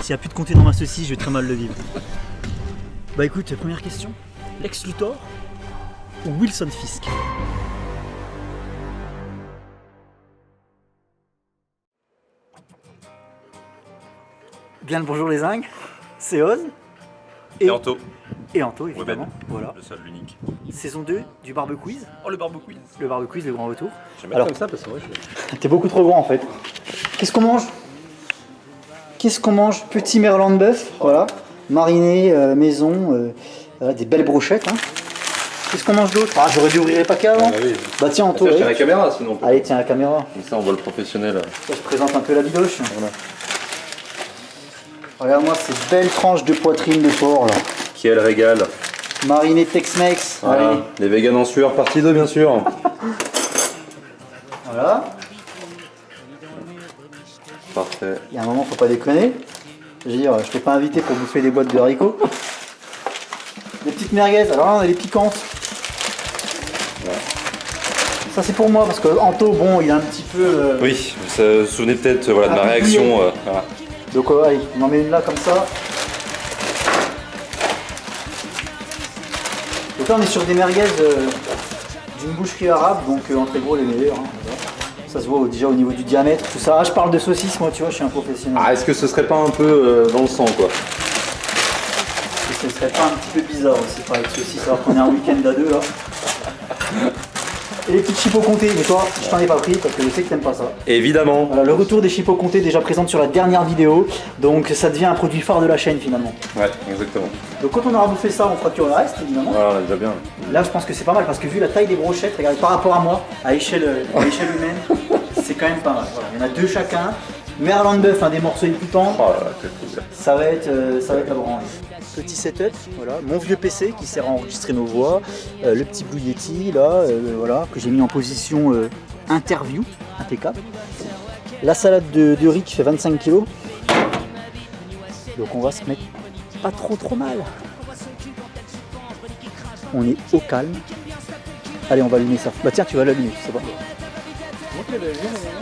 S'il n'y a plus de comté dans ma saucisse, je vais très mal le vivre. Bah écoute, première question. Lex Luthor ou Wilson Fisk? Bien le bonjour les zingues, c'est Oz et Anto. Et Anto évidemment, Weben. Voilà. Le seul, l'unique. Saison 2 du Barbequiz. Oh, le barbecue. Le Barbequiz, le grand retour. Je vais mettre comme ça parce que moi je... T'es beaucoup trop grand en fait. Qu'est-ce qu'on mange? Qu'est-ce qu'on mange? Petit merlan de bœuf, voilà. Mariné, maison, des belles brochettes. Hein. Qu'est-ce qu'on mange d'autre? Ah, j'aurais dû ouvrir les paquets avant. Ah, oui. Bah tiens, Anto. Tiens la caméra sinon. Allez, tiens la caméra. Comme ça on voit le professionnel. Je présente un peu la bidoche. Voilà. Regarde-moi ces belles tranches de poitrine de porc là. Quel régal. Mariné Tex-Mex. Voilà. Allez. Les véganes en sueur, partie 2 bien sûr. Voilà. Parfait. Il y a un moment, faut pas déconner. Je veux dire, je t'ai pas invité pour bouffer des boîtes de haricots. Des petites merguez, alors là on a les piquantes. Voilà. Ça c'est pour moi parce que Anto, bon, il est un petit peu. Oui, vous vous souvenez peut-être voilà, de ma Ah, réaction. Voilà. Donc allez, on en met une là comme ça. Donc là on est sur des merguez d'une boucherie arabe, donc entre gros les meilleurs. Hein, voilà. Ça se voit déjà au niveau du diamètre, tout ça. Ah, je parle de saucisses, moi tu vois, je suis un professionnel. Ah, est-ce que ce serait pas un peu dans le sang quoi? Ce serait pas un petit peu bizarre aussi, pareil de saucisses, alors qu'on est un week-end à deux là. Et les petites chipots comtés, mais toi, je t'en ai pas pris parce que je sais que t'aimes pas ça. Évidemment. Voilà, le retour des chipots comtés déjà présente sur la dernière vidéo, donc ça devient un produit phare de la chaîne finalement. Ouais, exactement. Donc quand on aura bouffé ça, on fera qu'il y en reste évidemment. Voilà, on est déjà bien. Là, je pense que c'est pas mal parce que vu la taille des brochettes, regardez par rapport à moi, à échelle humaine, c'est quand même pas mal. Voilà, il y en a deux chacun. Merlan de bœuf, des morceaux les plus tendres. Oh là là, quel plaisir. Ça va être la branche. Petit setup, voilà, mon vieux PC qui sert à enregistrer nos voix, le petit Blue Yeti là, voilà, que j'ai mis en position interview, impeccable. La salade de riz qui fait 25 kg. Donc on va se mettre pas trop mal. On est au calme. Allez, on va allumer ça. Bah tiens, tu vas l'allumer, je sais pas.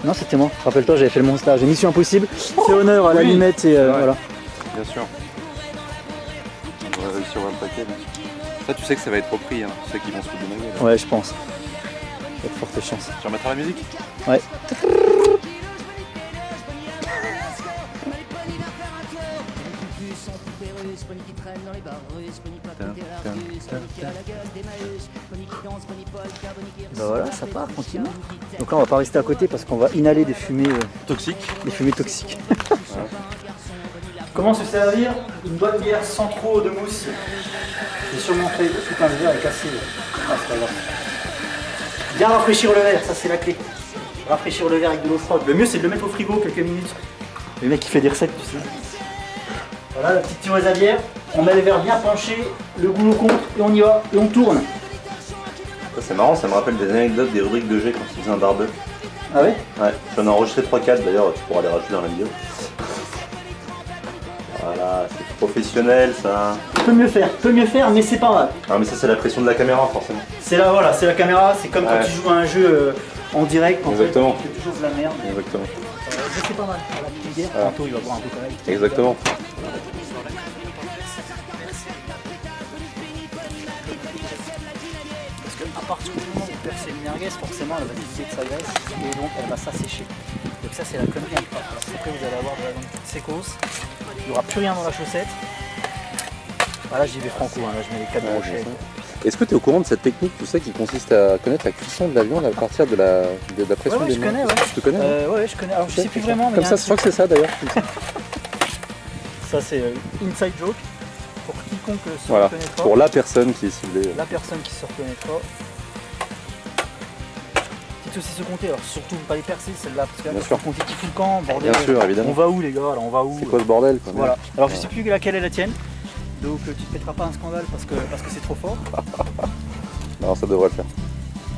Non, c'était moi. Rappelle-toi, j'avais fait le monstre là. J'ai Mission Impossible. C'est honneur à l'allumette et voilà. Bien sûr. On va réussir à voir le paquet. Là. Ça, tu sais que ça va être repris. Hein. Tu sais qu'ils vont se foutre de ma gueule. Ouais, je pense. Il y a de fortes chances. Tu remettras la musique? Ouais. Bah voilà, ça part tranquillement. Donc là on va pas rester à côté parce qu'on va inhaler des fumées Toxique. toxiques. Comment se servir une bonne bière sans trop de mousse? J'ai sûrement fait tout un verre et cassé. Ah, c'est pas grave. Bien rafraîchir le verre, ça c'est la clé. Rafraîchir le verre avec de l'eau froide. Le mieux c'est de le mettre au frigo quelques minutes. Le mec qui fait des recettes, tu sais. Voilà la petite tireuse à bière. On met le verre bien penché, le goulot contre et on y va. Et on tourne. C'est marrant, ça me rappelle des anecdotes des rubriques de G quand ils faisaient un barbecue. Ah ouais? Ouais, j'en ai enregistré 3-4 d'ailleurs, tu pourras les rajouter dans la vidéo. Voilà, c'est professionnel ça. Peut mieux faire, mais c'est pas mal. Ah mais ça c'est la pression de la caméra forcément. C'est là, voilà, c'est la caméra, c'est comme quand Ouais. tu joues à un jeu en direct, en Exactement. fait, tu fais toujours de la merde. Exactement. C'est pas mal, voilà, petite bière, Voilà. tantôt il va boire un peu pareil. Exactement. Parce que à partir du moment où vous percez une merguez, forcément elle va diviser de sa graisse et donc elle va s'assécher. Donc ça c'est la connerie à ne pas faire. Après vous allez avoir de la petite séquence, il n'y aura plus rien dans la chaussette. Voilà, j'y vais franco, hein. Là je mets les 4 Ouais, brochets. Est-ce que tu es au courant de cette technique, tu sais, qui consiste à connaître la cuisson de la viande à partir de la pression Ouais, des je mains? connais, ouais. Tu connais? Ouais, je connais. Alors je sais plus vraiment, mais Comme il y a ça, un je crois que c'est ça d'ailleurs. Ça c'est inside joke pour quiconque se Voilà, reconnaîtra. pour la personne qui est ciblée. La personne qui se reconnaîtra. Petite saucisse compter, alors surtout pas les percer celle-là parce que là Bien quand sûr. on compte tout le camp, bordel. Bien sûr, évidemment. On va où les gars là, on va où? C'est quoi ce bordel quoi? Voilà. Alors je sais plus laquelle est la tienne. Donc tu te mettras pas un scandale parce que c'est trop fort. Non, ça devrait le faire.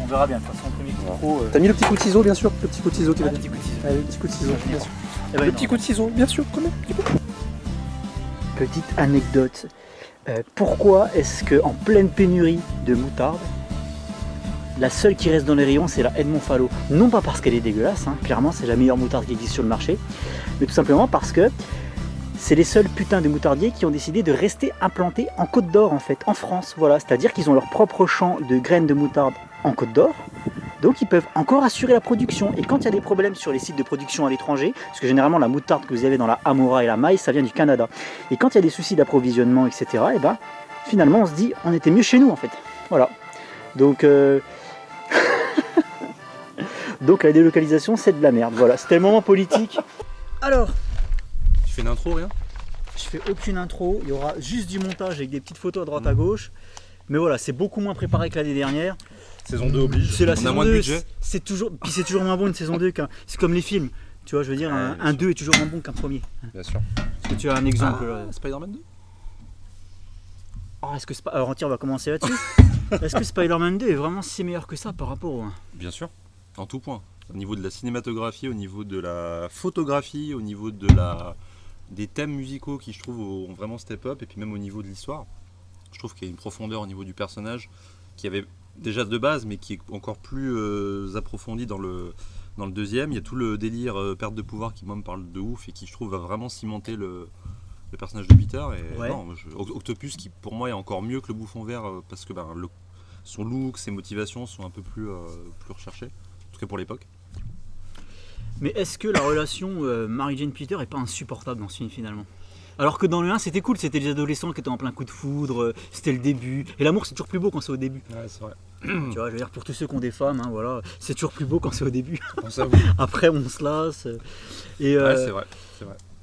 On verra bien de toute façon, premier coup pro. T'as mis le petit coup de ciseau, bien sûr. Le petit coup de ciseau qui va le bien. petit coup de ciseau. Allez, le petit coup de ciseau, bien sûr. Eh ben, Le non. petit coup de ciseau, bien sûr, quand même. Petite anecdote. Pourquoi est-ce qu'en pleine pénurie de moutarde, la seule qui reste dans les rayons c'est la Edmond Fallow? Non pas parce qu'elle est dégueulasse, hein, clairement c'est la meilleure moutarde qui existe sur le marché, mais tout simplement parce que c'est les seuls putains de moutardiers qui ont décidé de rester implantés en Côte d'Or en fait, en France. Voilà, c'est-à-dire qu'ils ont leur propre champ de graines de moutarde en Côte d'Or. Donc ils peuvent encore assurer la production. Et quand il y a des problèmes sur les sites de production à l'étranger, parce que généralement la moutarde que vous avez dans la Amora et la maïs, ça vient du Canada. Et quand il y a des soucis d'approvisionnement, etc., et ben finalement on se dit on était mieux chez nous en fait. Voilà. Donc donc la délocalisation c'est de la merde. Voilà, c'était le moment politique. Alors, Tu fais une intro, rien? je fais aucune intro, il y aura juste du montage avec des petites photos à droite à gauche. Mais voilà, c'est beaucoup moins préparé que l'année dernière. Saison 2 oblige. C'est la On a saison moins de 2, budget. c'est toujours moins bon une saison 2 qu'un. C'est comme les films. Tu vois, je veux dire, Ouais, bien un sûr. 2 est toujours moins bon qu'un premier. Bien sûr. Est-ce que tu as un exemple là Spider-Man 2? Oh, est-ce que alors tiens, on va commencer là-dessus. Est-ce que Spider-Man 2 est vraiment si meilleur que ça par rapport au 1? Bien sûr. En tout point. Au niveau de la cinématographie, au niveau de la photographie, au niveau des thèmes musicaux qui, je trouve, ont vraiment step up, et puis même au niveau de l'histoire. Je trouve qu'il y a une profondeur au niveau du personnage qui avait déjà de base, mais qui est encore plus approfondie dans le deuxième. Il y a tout le délire perte de pouvoir qui, moi, me parle de ouf et qui, je trouve, va vraiment cimenter le personnage de Peter. Et Ouais. non, Octopus, qui pour moi est encore mieux que le Bouffon Vert parce que son look, ses motivations sont un peu plus recherchées, en tout cas pour l'époque. Mais est-ce que la relation Mary Jane Peter est pas insupportable dans ce film finalement? Alors que dans le 1 c'était cool, c'était les adolescents qui étaient en plein coup de foudre, c'était le début. Et l'amour c'est toujours plus beau quand c'est au début. Ouais, c'est vrai. Tu vois, je veux dire pour tous ceux qui ont des femmes, hein, voilà, c'est toujours plus beau quand c'est au début. Pense à vous. Après on se lasse. Et, Ouais, c'est vrai.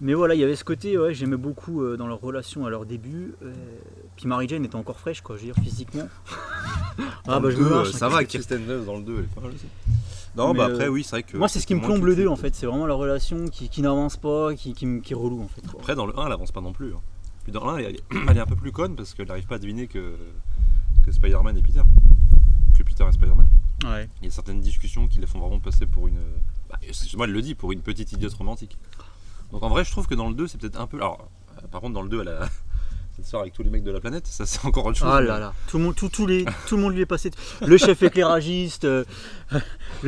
mais voilà, il y avait ce côté, ouais, j'aimais beaucoup dans leur relation à leur début. Puis Mary Jane était encore fraîche, quoi, je veux dire, physiquement. Dans le je me 2, lâche, ça hein, va, Kirsten Dunst dans le 2, elle est pas mal aussi. Non, Mais, après, oui, c'est vrai que. moi, c'est ce qui me moins plombe le culture. 2 en fait, c'est vraiment la relation qui n'avance pas, qui est relou en fait. quoi. Après, dans le 1, elle avance pas non plus. Hein. Puis dans le 1, elle est un peu plus conne parce qu'elle n'arrive pas à deviner que Spider-Man est Peter. Que Peter est Spider-Man. Ouais. Il y a certaines discussions qui la font vraiment passer pour une. Excuse-moi, elle le dit, pour une petite idiote romantique. Donc en vrai, je trouve que dans le 2, c'est peut-être un peu. Alors, par contre, dans le 2, elle sort avec tous les mecs de la planète, ça c'est encore autre chose. Ah là là, tout le monde lui est passé. Le chef éclairagiste, le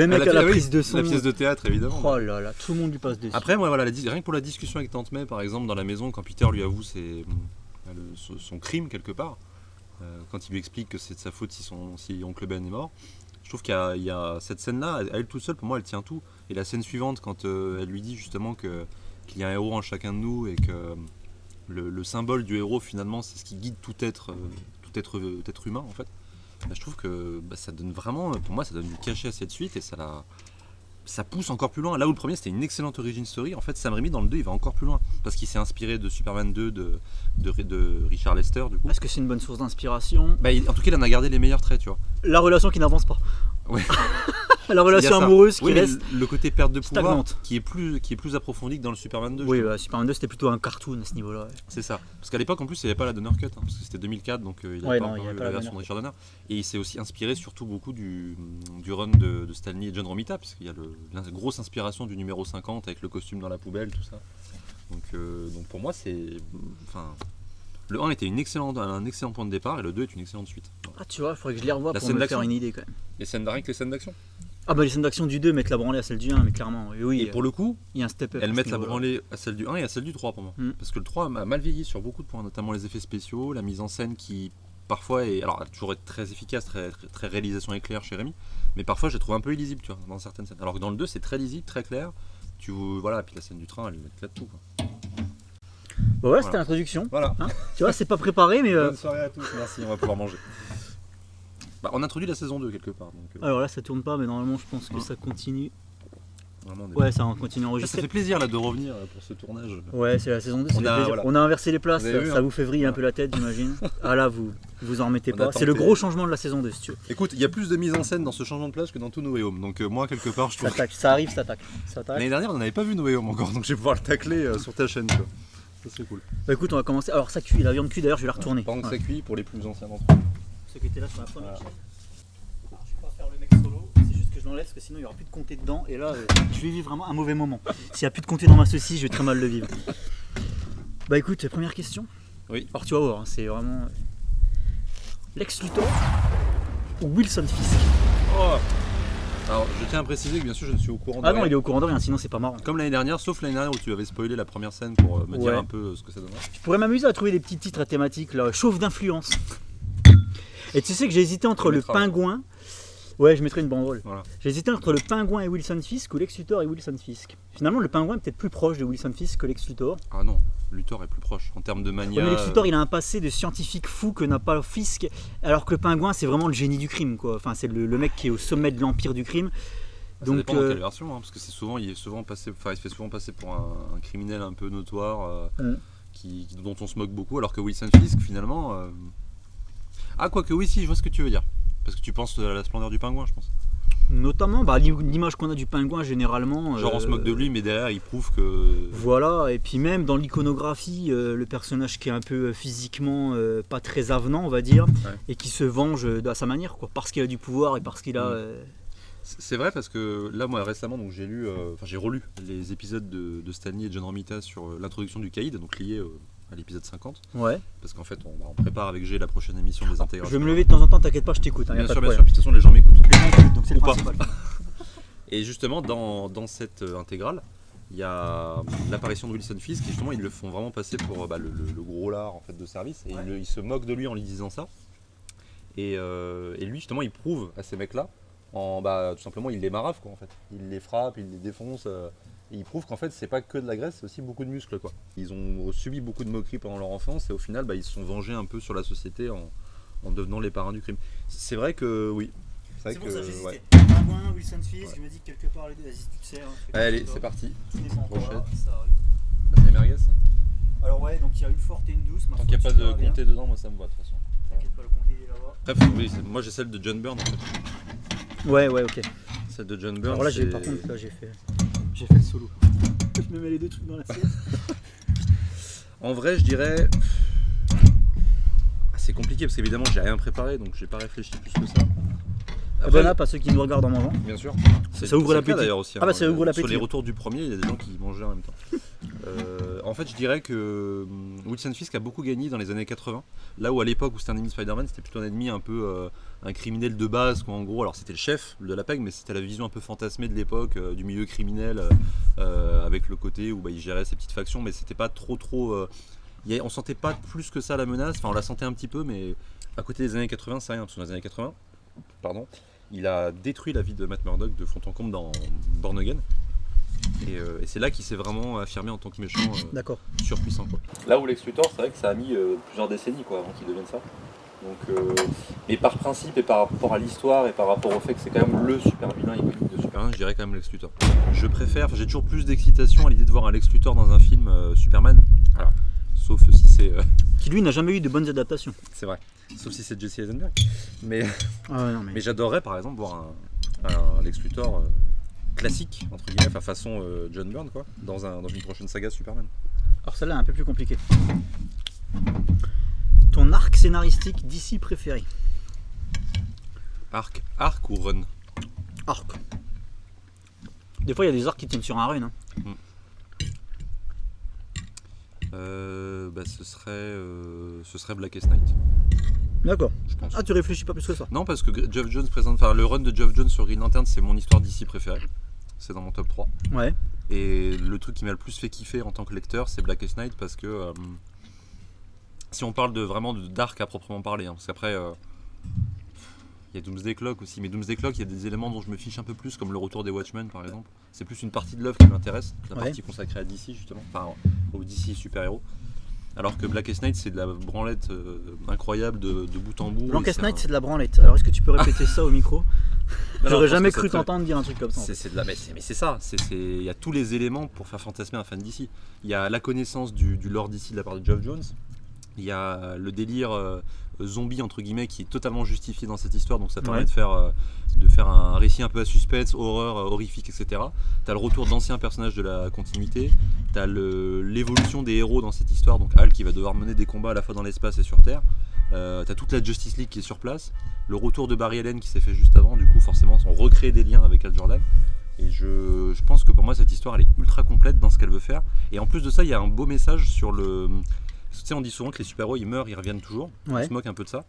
mec à la prise de son. La pièce de théâtre, évidemment. Oh là là, tout le monde lui passe dessus. Après, moi, voilà, rien que pour la discussion avec Tante May, par exemple, dans la maison, quand Peter lui avoue son crime quelque part, quand il lui explique que c'est de sa faute si Oncle Ben est mort, je trouve qu'il y a cette scène-là, elle toute seule, pour moi, elle tient tout. Et la scène suivante, quand elle lui dit justement qu'il y a un héros en chacun de nous et que le symbole du héros, finalement, c'est ce qui guide tout être humain, en fait. Bah, je trouve que ça donne vraiment, pour moi, ça donne du cachet à cette suite et ça pousse encore plus loin. Là où le premier c'était une excellente origin story, en fait Sam Raimi dans le 2 il va encore plus loin parce qu'il s'est inspiré de Superman 2 de Richard Lester du coup. Est-ce que c'est une bonne source d'inspiration? En tout cas il en a gardé les meilleurs traits, tu vois. La relation qui n'avance pas. Ouais. La relation Il y a ça. amoureuse qui Oui, mais reste. le côté perte de pouvoir stagnante. qui est plus approfondi que dans le Superman 2. je Oui, trouve. Superman 2 c'était plutôt un cartoon à ce niveau-là. Ouais. C'est ça. Parce qu'à l'époque en plus il n'y avait pas la Donner Cut parce que c'était 2004 donc il n'y Ouais, avait non, pas il y encore avait eu pas la la version de Donner. Richard Donner. Et il s'est aussi inspiré surtout beaucoup du run de Stan Lee et John Romita puisqu'il y a la grosse inspiration du numéro 50 avec le costume dans la poubelle, tout ça. Donc pour moi le 1 était un excellent point de départ et le 2 est une excellente suite. Ah tu vois, il faudrait que je les revoie La pour scène me d'action. faire une idée quand même. Les scènes rien que les scènes d'action. Ah bah les scènes d'action du 2 mettent la branlée à celle du 1, mais clairement, oui, Et pour le coup, il y a un step up. elles à ce mettent la niveau-là. branlée à celle du 1 et à celle du 3 pour moi. Parce que le 3 a mal vieilli sur beaucoup de points, notamment les effets spéciaux, la mise en scène qui parfois est. Alors, elle a toujours été très efficace, très réalisation éclair chez Rémi, mais parfois je la trouve un peu illisible, tu vois, dans certaines scènes. Alors que dans le 2, c'est très lisible, très clair. Voilà, puis la scène du train, elle éclate tout. Quoi. Bah ouais, c'était l'introduction. Voilà. Hein, tu vois, c'est pas préparé, mais. Bonne soirée à tous, merci, on va pouvoir manger. On introduit la saison 2 quelque part. Donc, Alors là, ça tourne pas, mais normalement, je pense que ça continue. vraiment, on est Ouais, ça continue à Ça enregistrer. fait plaisir là de revenir pour ce tournage. Ouais, c'est la saison 2, ça On fait a- plaisir. voilà. On a inversé les places, Vous avez vu, ça hein. vous fait vriller un peu la tête, j'imagine. Ah là, vous en remettez On a pas. tenté. C'est le gros changement de la saison 2, si tu veux. Écoute, il y a plus de mise en scène dans ce changement de place que dans tout No Way Home. Donc moi, quelque part, je Ça trouve. attaque, ça arrive, ça attaque. Ça attaque. L'année dernière, on n'avait pas vu No Way Home encore, donc je vais pouvoir le tacler sur ta chaîne. Tu vois. Ça c'est cool. Bah écoute, on va commencer. Alors ça cuit, la viande cuit d'ailleurs, je vais la retourner. Pendant que Ouais. ça cuit, pour les plus anciens d'entre eux. Ceux qui étaient là sur la première Voilà. chaîne. Alors, je vais pas faire le mec solo, c'est juste que je l'enlève parce que sinon il n'y aura plus de comté dedans. Et là, je vais vivre vraiment un mauvais moment. S'il n'y a plus de comté dans ma saucisse, je vais très mal le vivre. Bah écoute, première question. Oui. Alors tu vas voir, hein, c'est vraiment. Lex Luthor ou Wilson Fisk? Oh Alors, je tiens à préciser que bien sûr, je ne suis au courant de Ah non, rien. il est au courant de rien, sinon c'est pas marrant. Comme l'année dernière, sauf l'année dernière où tu avais spoilé la première scène pour me dire Ouais. un peu ce que ça donnerait. Je pourrais m'amuser à trouver des petits titres thématiques là, chauve d'influence. Et tu sais que j'ai hésité entre Tu le mettras, pingouin. Ouais, je mettrai une banderole. Voilà. J'ai hésité entre le pingouin et Wilson Fisk ou Lex Luthor et Wilson Fisk. Finalement, le pingouin est peut-être plus proche de Wilson Fisk que Lex Luthor. Ah non, Luthor est plus proche en termes de Ouais, mania. mais Lex Luthor, il a un passé de scientifique fou que n'a pas Fisk, alors que le pingouin, c'est vraiment le génie du crime, quoi. Enfin, c'est le mec qui est au sommet de l'empire du crime. Ça Donc, dépend dans quelle version, hein, parce que c'est souvent, il se fait souvent passer pour un criminel un peu notoire, dont on se moque beaucoup, alors que Wilson Fisk, finalement. Ah, quoique oui, si, je vois ce que tu veux dire. Parce que tu penses à la splendeur du pingouin, je pense. Notamment, bah, l'image qu'on a du pingouin généralement. Genre, on se moque de lui, mais derrière, il prouve que. Voilà, et puis même dans l'iconographie, le personnage qui est un peu physiquement pas très avenant, on va dire, et qui se venge à sa manière, quoi, parce qu'il a du pouvoir et parce qu'il a. C'est vrai parce que là, moi récemment, donc j'ai relu les épisodes de Stanley et John Romita sur l'introduction du caïd, donc lié à l'épisode 50. Ouais. Parce qu'en fait, on prépare avec G la prochaine émission des intégrations. Je vais me lever de temps en temps, t'inquiète pas, je t'écoute. Hein, Bien y a sûr, pas de bien sûr. problème. Puis de toute façon, les gens m'écoutent. Les gens écoutent, donc c'est le Ou pas. principal. Et justement, dans cette intégrale, il y a l'apparition de Wilson Fisk, et justement, ils le font vraiment passer pour le gros lard en fait, de service, et ils se moquent de lui en lui disant ça. Et lui, justement, il prouve à ces mecs-là, tout simplement, il les marave, quoi, en fait. Il les frappe, il les défonce, et il prouve qu'en fait, c'est pas que de la graisse, c'est aussi beaucoup de muscles, quoi. Ils ont subi beaucoup de moqueries pendant leur enfance, et au final, ils se sont vengés un peu sur la société en devenant les parrains du crime. C'est vrai que, oui. C'est pour ça que j'hésitais. ouais. Pingouin, Wilson Fisk, je me dis que quelque part, les deux, vas-y, tu sais. Allez, c'est parti. Tout n'est pas encore là, Brochette. ça arrive. C'est les merguez, ça. Alors ouais, donc il y a une forte et une douce. Tant qu'il n'y a pas de comté dedans, moi ça me va de toute façon. T'inquiète pas, le comté il est là-bas. Bref, oui, moi j'ai celle de John Byrne en fait. Ouais, ok. Celle de John Byrne. Alors là, c'est- par contre, là, j'ai fait le solo. Je me mets les deux trucs dans la sieste. En vrai, je dirais. C'est compliqué parce qu'évidemment j'ai rien préparé donc j'ai pas réfléchi plus que ça. Bon app à ceux qui nous regardent en mangeant. Bien sûr. Ça ouvre c'est le l'appétit. cas d'ailleurs aussi. Ah bah, ça ouvre l'appétit. Sur les retours du premier, il y a des gens qui mangeaient en même temps. En fait, je dirais que Wilson Fisk a beaucoup gagné dans les années 80. Là où à l'époque où c'était un ennemi de Spider-Man, c'était plutôt un ennemi un peu un criminel de base, quoi, en gros. Alors c'était le chef de la PEG, mais c'était la vision un peu fantasmée de l'époque du milieu criminel, avec le côté où il gérait ses petites factions, mais c'était pas trop. On sentait pas plus que ça la menace. Enfin, on la sentait un petit peu, mais à côté des années 80, c'est rien. Parce que dans les années 80, il a détruit la vie de Matt Murdock de fond en comble dans Born Again. Et c'est là qu'il s'est vraiment affirmé en tant que méchant D'accord. surpuissant, quoi. Là où Lex Luthor, c'est vrai que ça a mis plusieurs décennies, quoi, avant qu'il devienne ça. Donc, mais par principe et par rapport à l'histoire et par rapport au fait que c'est quand même le super vilain iconique de Superman, je dirais quand même Lex Luthor. J'ai toujours plus d'excitation à l'idée de voir un Lex Luthor dans un film Superman. Alors, sauf si c'est Qui lui n'a jamais eu de bonnes adaptations. c'est vrai, sauf si c'est Jesse Eisenberg. Mais Non, Mais j'adorerais par exemple voir un Lex Luthor classique, entre guillemets, enfin façon John Byrne, quoi, dans une prochaine saga Superman. Alors celle-là est un peu plus compliquée. Ton arc scénaristique d'ici préféré. Arc ou run? Arc. Des fois il y a des arcs qui tiennent sur un run. Hein. Ce serait Blackest Night, D'accord. je pense. Ah tu réfléchis pas plus que ça. Non, parce que Geoff Jones le run de Geoff Jones sur Green Lantern, c'est mon histoire d'ici préférée. C'est dans mon top 3. Ouais. Et le truc qui m'a le plus fait kiffer en tant que lecteur, c'est Blackest Night, parce que si on parle vraiment de dark à proprement parler, hein, parce qu'après il y a Doomsday Clock aussi, mais Doomsday Clock, il y a des éléments dont je me fiche un peu plus, comme le retour des Watchmen par exemple. C'est plus une partie de l'œuvre qui m'intéresse, la partie consacrée à DC justement, enfin au DC super-héros. Alors que Blackest Night, c'est de la branlette incroyable de bout en bout. Blackest Night c'est de la branlette. Alors est-ce que tu peux répéter ça au micro? Non, J'aurais je pense jamais que ça cru te- t'entendre dire un truc comme ça. En fait. C'est de la, mais c'est ça, il y a tous les éléments pour faire fantasmer un fan d'ici. Il y a la connaissance du lore d'ici de la part de Geoff Jones, il y a le délire zombie entre guillemets qui est totalement justifié dans cette histoire, donc ça permet de faire un récit un peu à suspense, horreur, horrifique, etc. T'as le retour d'anciens personnages de la continuité, t'as l'évolution des héros dans cette histoire, donc Hal qui va devoir mener des combats à la fois dans l'espace et sur Terre. T'as toute la Justice League qui est sur place, le retour de Barry Allen qui s'est fait juste avant, du coup forcément on recrée des liens avec Hal Jordan. Et je pense que pour moi cette histoire elle est ultra complète dans ce qu'elle veut faire. Et en plus de ça il y a un beau message sur le... Tu sais on dit souvent que les super-héros ils meurent, ils reviennent toujours, on se moque un peu de ça.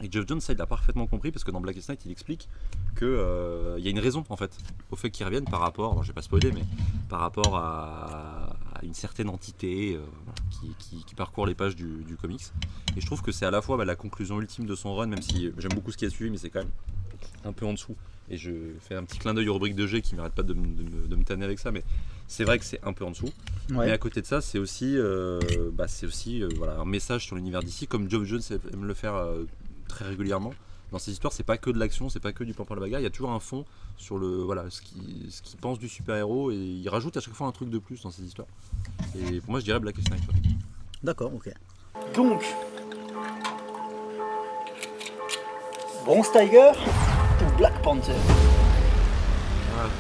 Et Geoff Johns, ça il l'a parfaitement compris parce que dans Blackest Night il explique qu'il y a une raison en fait au fait qu'ils reviennent par rapport, alors je vais pas spoiler, mais par rapport à une certaine entité qui parcourt les pages du comics. Et je trouve que c'est à la fois la conclusion ultime de son run, même si j'aime beaucoup ce qui a suivi, mais c'est quand même un peu en dessous. Et je fais un petit clin d'œil aux rubriques de G qui m'arrête pas de me tanner avec ça, mais c'est vrai que c'est un peu en dessous. Ouais. Mais à côté de ça, c'est aussi, voilà, un message sur l'univers d'ici, comme Geoff Johns aime le faire très régulièrement. Dans ces histoires, c'est pas que de l'action, c'est pas que du plan pour la bagarre, il y a toujours un fond sur ce qu'il pense du super-héros, et il rajoute à chaque fois un truc de plus dans ces histoires. Et pour moi, je dirais Blackest Night. D'accord, ok. Donc, Bronze Tiger ou Black Panther?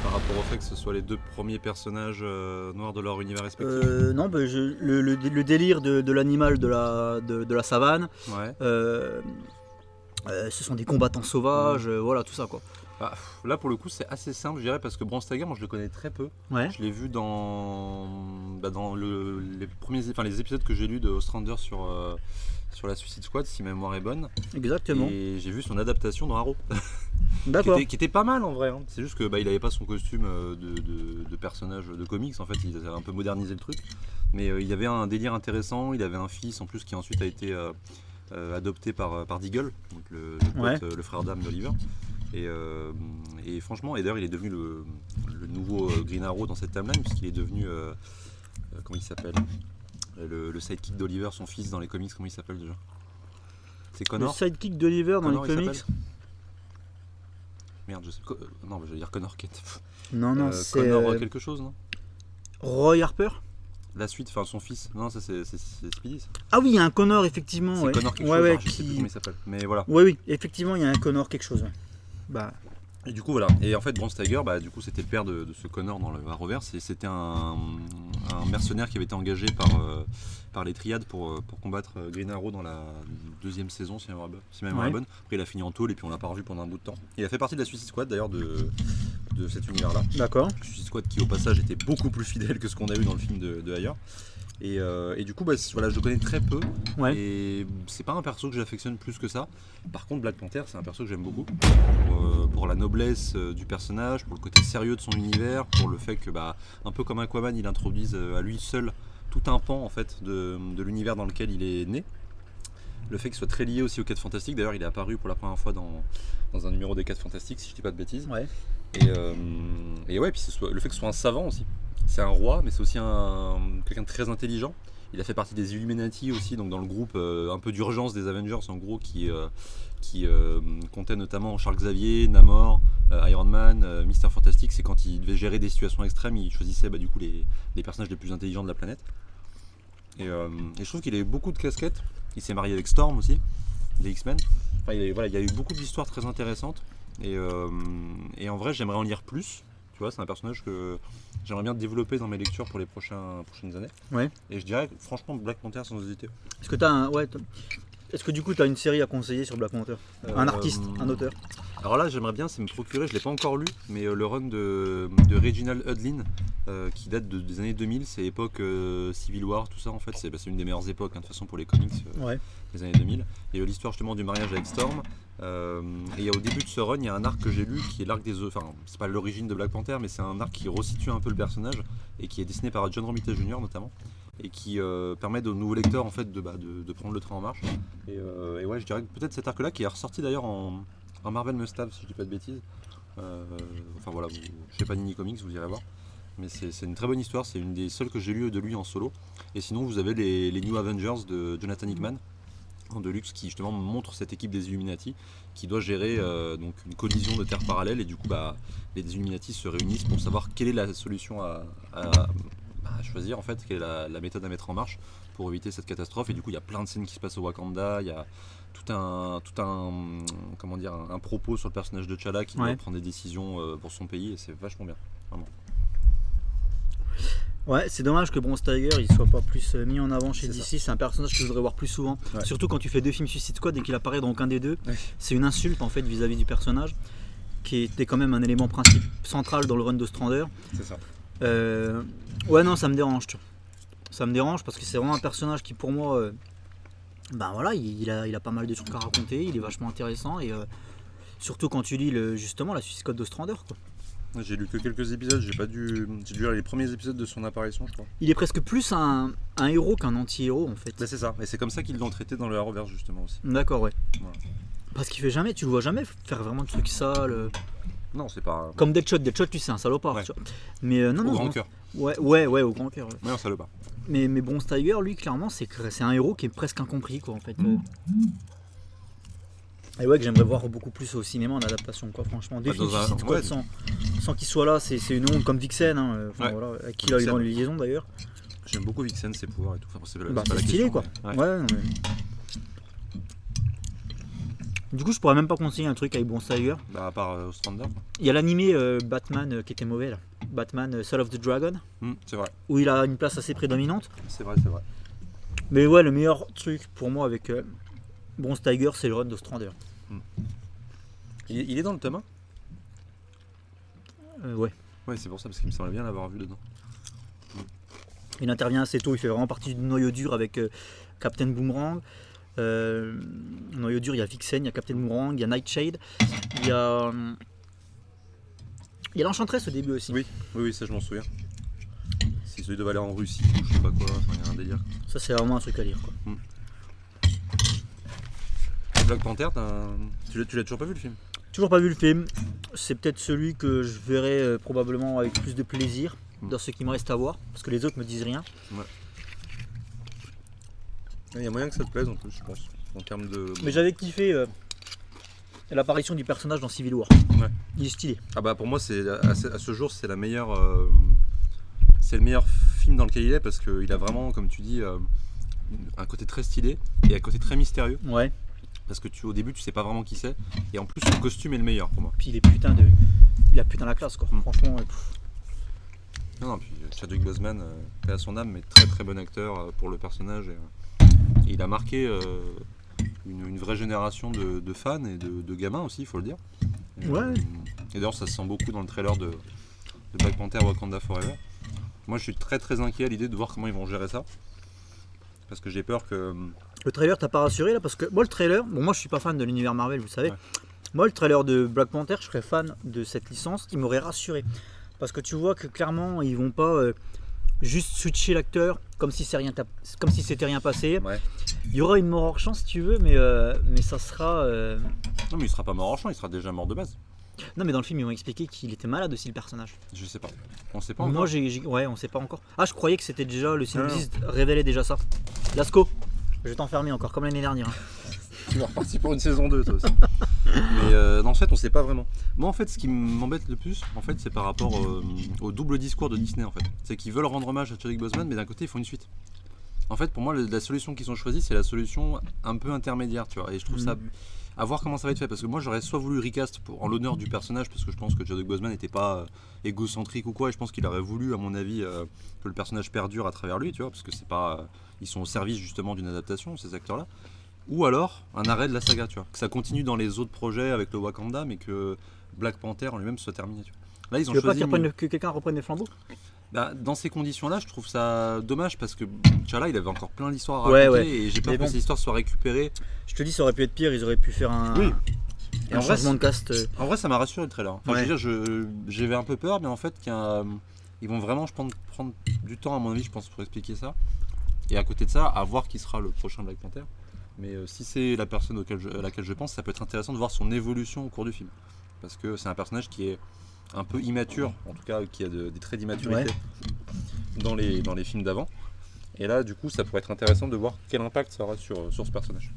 Par rapport au fait que ce soit les deux premiers personnages noirs de leur univers respectif. Non, le délire de l'animal de la savane, Ouais. ce sont des combattants sauvages, voilà, tout ça quoi. Là pour le coup c'est assez simple je dirais parce que Bronze Tiger moi je le connais très peu. Ouais. Je l'ai vu dans les épisodes que j'ai lus de Ostrander sur la Suicide Squad si ma mémoire est bonne. Exactement. Et j'ai vu son adaptation dans Arrow. D'accord. qui était pas mal en vrai. Hein. C'est juste que il avait pas son costume de personnage de comics en fait, il avait un peu modernisé le truc. Mais il y avait un délire intéressant, il avait un fils en plus qui ensuite a été adopté par Deagle, donc le pote, le frère d'âme d'Oliver. Et franchement, et d'ailleurs il est devenu le nouveau Green Arrow dans cette timeline puisqu'il est devenu comment il s'appelle le sidekick d'Oliver, son fils dans les comics, comment il s'appelle déjà? C'est Connor. Le sidekick d'Oliver dans Connor, les comics. Merde, je sais. Non, je veux dire Connor Kent. Non, c'est Connor quelque chose, non? Roy Harper. La suite, enfin son fils. Non, ça c'est Speedy. Ça. Ah oui, il y a un Connor effectivement. C'est Ouais. Connor quelque Ouais, chose. ouais, Alors, je sais plus comment il s'appelle. Mais voilà. Oui, effectivement, il y a un Connor quelque chose. Ouais. Bah, Et du coup voilà. Et en fait Bronze Tiger, du coup c'était le père de ce Connor dans le Arrowverse et c'était un mercenaire qui avait été engagé par les Triades pour combattre Green Arrow dans la deuxième saison si ma mémoire est bonne. Après il a fini en tôle et puis on l'a pas revu pendant un bout de temps. Il a fait partie de la Suicide Squad d'ailleurs de cet univers là. d'accord. Suicide Squad qui au passage était beaucoup plus fidèle que ce qu'on a eu dans le film de ailleurs. Et du coup, voilà, je le connais très peu. Ouais. Et c'est pas un perso que j'affectionne plus que ça. Par contre, Black Panther, c'est un perso que j'aime beaucoup. Pour la noblesse du personnage, pour le côté sérieux de son univers, pour le fait que, un peu comme Aquaman, il introduise à lui seul tout un pan en fait, de l'univers dans lequel il est né. Le fait qu'il soit très lié aussi aux 4 Fantastiques. D'ailleurs, il est apparu pour la première fois dans un numéro des 4 Fantastiques, si je dis pas de bêtises. Ouais. Et ouais, puis le fait que ce soit un savant aussi. C'est un roi, mais c'est aussi quelqu'un de très intelligent. Il a fait partie des Illuminati aussi, donc dans le groupe un peu d'urgence des Avengers, en gros, qui comptait notamment Charles Xavier, Namor, Iron Man, Mister Fantastic. C'est quand il devait gérer des situations extrêmes, il choisissait du coup les personnages les plus intelligents de la planète. Et je trouve qu'il a eu beaucoup de casquettes. Il s'est marié avec Storm aussi, des X-Men. Enfin, il y a eu beaucoup d'histoires très intéressantes. Et en vrai, j'aimerais en lire plus. Tu vois, c'est un personnage que j'aimerais bien développer dans mes lectures pour les prochaines années. Ouais. Et je dirais franchement Black Panther sans hésiter. Est-ce que est-ce que du coup tu as une série à conseiller sur Black Panther? Un artiste, un auteur? Alors là, j'aimerais bien, c'est me procurer, je l'ai pas encore lu, mais le run de Reginald Hudlin qui date des années 2000, c'est époque Civil War, tout ça en fait, c'est une des meilleures époques de toute façon pour les comics des années 2000. Et l'histoire justement du mariage avec Storm. Et au début de ce run, il y a un arc que j'ai lu qui est l'arc des. Enfin, c'est pas l'origine de Black Panther, mais c'est un arc qui resitue un peu le personnage et qui est dessiné par John Romita Jr. notamment. Et qui permet aux nouveaux lecteurs en fait de prendre le train en marche. Et ouais, je dirais que peut-être cet arc-là qui est ressorti d'ailleurs en Marvel Must-Have, si je dis pas de bêtises. Enfin voilà, chez Panini Comics, vous irez voir. Mais c'est une très bonne histoire, c'est une des seules que j'ai lues de lui en solo. Et sinon, vous avez les New Avengers de Jonathan Hickman en deluxe qui justement montre cette équipe des Illuminati qui doit gérer donc une collision de terres parallèles. Et du coup, les Illuminati se réunissent pour savoir quelle est la solution à choisir en fait, quelle est la méthode à mettre en marche pour éviter cette catastrophe. Et du coup il y a plein de scènes qui se passent au Wakanda, il y a tout un propos sur le personnage de T'Challa qui doit prendre des décisions pour son pays et c'est vachement bien, vraiment. Ouais, c'est dommage que Bronze Tiger il soit pas plus mis en avant chez DC, c'est un personnage que je voudrais voir plus souvent. Ouais. Surtout quand tu fais 2 films Suicide Squad et qu'il apparaît dans aucun des deux, c'est une insulte en fait vis-à-vis du personnage qui était quand même un élément central dans le run de Strander. C'est ça. Ouais non, ça me dérange. Ça me dérange parce que c'est vraiment un personnage qui pour moi Ben voilà, il a pas mal de trucs à raconter, il est vachement intéressant et surtout quand tu lis justement la Suicide Squad d'Ostrander quoi. J'ai lu que quelques épisodes, j'ai dû lire les premiers épisodes de son apparition, je crois. Il est presque plus un héros qu'un anti-héros en fait. Bah, c'est ça, et c'est comme ça qu'ils l'ont traité dans le Arrowverse justement aussi. D'accord, ouais. Voilà. Parce qu'il fait jamais, tu le vois jamais faire vraiment de trucs sales. Non, c'est pas. Comme Deadshot, tu sais, un salopard. Ouais. Tu vois. Mais non, Au non. grand Bon, cœur. ouais, au grand cœur. Ouais. Ouais, un salopard. Mais Bronze Tiger, lui, clairement, c'est un héros qui est presque incompris, quoi, en fait. Et ouais, que j'aimerais voir beaucoup plus au cinéma en adaptation, quoi, franchement. Des films Suicide Squad sans qu'il soit là, c'est une honte comme Vixen, hein, Ouais. voilà, avec qui il a eu dans les liaisons d'ailleurs. J'aime beaucoup Vixen, ses pouvoirs et tout. Enfin, c'est pas C'est la stylé, question, quoi. mais- Ouais, non, mais- Du coup, je pourrais même pas conseiller un truc avec Bronze Tiger. Bah, à part Ostrander. Il y a l'animé Batman qui était mauvais, là. Batman Soul of the Dragon, C'est vrai, où il a une place assez prédominante. c'est vrai, c'est vrai. Mais ouais, le meilleur truc pour moi avec Bronze Tiger, c'est le run d'Ostrander. Il est dans le tome 1 Ouais. Ouais, c'est pour ça, parce qu'il me semblait bien l'avoir vu dedans. Il intervient assez tôt, il fait vraiment partie du noyau dur avec Captain Boomerang. Noyau dur, il y a Vixen, il y a Captain Boomerang, il y a Nightshade, il y a l'Enchantress au début aussi. Oui, ça je m'en souviens. C'est celui de aller en Russie ou je sais pas quoi, enfin, il y a un délire. Ça, c'est vraiment un truc à lire, quoi. Et Black Panther, tu l'as toujours pas vu le film? Toujours pas vu le film. C'est peut-être celui que je verrai probablement avec plus de plaisir dans ce qui me reste à voir, parce que les autres me disent rien. Il y a moyen que ça te plaise en plus, je pense, en termes de. Mais j'avais kiffé l'apparition du personnage dans Civil War. Ouais. Il est stylé. Ah bah pour moi, à ce jour, c'est la meilleure. C'est le meilleur film dans lequel il est parce qu'il a vraiment, comme tu dis, un côté très stylé et un côté très mystérieux. Ouais. Parce que au début, tu sais pas vraiment qui c'est. Et en plus, son costume est le meilleur pour moi. Puis il a putain la classe, quoi. Franchement. Non, puis Chadwick Boseman, paix à son âme, mais très très bon acteur pour le personnage. Et il a marqué une vraie génération de fans et de gamins aussi, il faut le dire. Ouais. Et d'ailleurs, ça se sent beaucoup dans le trailer de Black Panther Wakanda Forever. Moi, je suis très très inquiet à l'idée de voir comment ils vont gérer ça. Parce que j'ai peur que. Le trailer t'a pas rassuré là? Parce que moi, le trailer, bon, moi je suis pas fan de l'univers Marvel, vous savez. Ouais. Moi, le trailer de Black Panther, je serais fan de cette licence, il m'aurait rassuré. Parce que tu vois que clairement, ils vont pas juste switcher l'acteur comme si c'était rien passé. Ouais. Il y aura une mort hors champ si tu veux, mais ça sera. Non, mais il sera pas mort en champ, il sera déjà mort de base. Non, mais dans le film, ils m'ont expliqué qu'il était malade aussi, le personnage. Je sais pas. On sait pas Moi, encore. ouais, on sait pas encore. Ah, je croyais que c'était déjà le synopsis révélait déjà ça. Lasco, je vais t'enfermer encore comme l'année dernière. Tu vas repartir pour une saison 2 toi aussi. Mais non, en fait, on sait pas vraiment. Moi, en fait, ce qui m'embête le plus, en fait, c'est par rapport au double discours de Disney, en fait. C'est qu'ils veulent rendre hommage à Chadwick Boseman, mais d'un côté, ils font une suite. En fait, pour moi, la solution qu'ils ont choisie, c'est la solution un peu intermédiaire, tu vois. Et je trouve ça. À voir comment ça va être fait, parce que moi, j'aurais soit voulu recast en l'honneur du personnage, parce que je pense que Chadwick Boseman n'était pas égocentrique ou quoi, et je pense qu'il aurait voulu, à mon avis, que le personnage perdure à travers lui, tu vois, parce que c'est pas. Ils sont au service justement d'une adaptation, ces acteurs-là. Ou alors un arrêt de la saga, tu vois, que ça continue dans les autres projets avec le Wakanda, mais que Black Panther en lui-même soit terminé. Tu vois. Là, ils ont Tu veux pas choisi. que quelqu'un reprenne les flambeaux? Bah, dans ces conditions-là, je trouve ça dommage parce que T'Challa, il avait encore plein d'histoires à Ouais, raconter ouais. et j'ai peur Mais que bon. ces histoires soient récupérées. Je te dis, ça aurait pu être pire, ils auraient pu faire un, Oui. Et un en vrai, changement de cast. En vrai, ça m'a rassuré le trailer. Enfin, Ouais. je veux dire, j'avais un peu peur, mais en fait, ils vont vraiment, je pense, prendre du temps, à mon avis, je pense, pour expliquer ça. Et à côté de ça, à voir qui sera le prochain Black Panther. Mais si c'est la personne à laquelle je pense, ça peut être intéressant de voir son évolution au cours du film. Parce que c'est un personnage qui est un peu immature, en tout cas qui a des traits d'immaturité dans les films d'avant. Et là, du coup, ça pourrait être intéressant de voir quel impact ça aura sur ce personnage.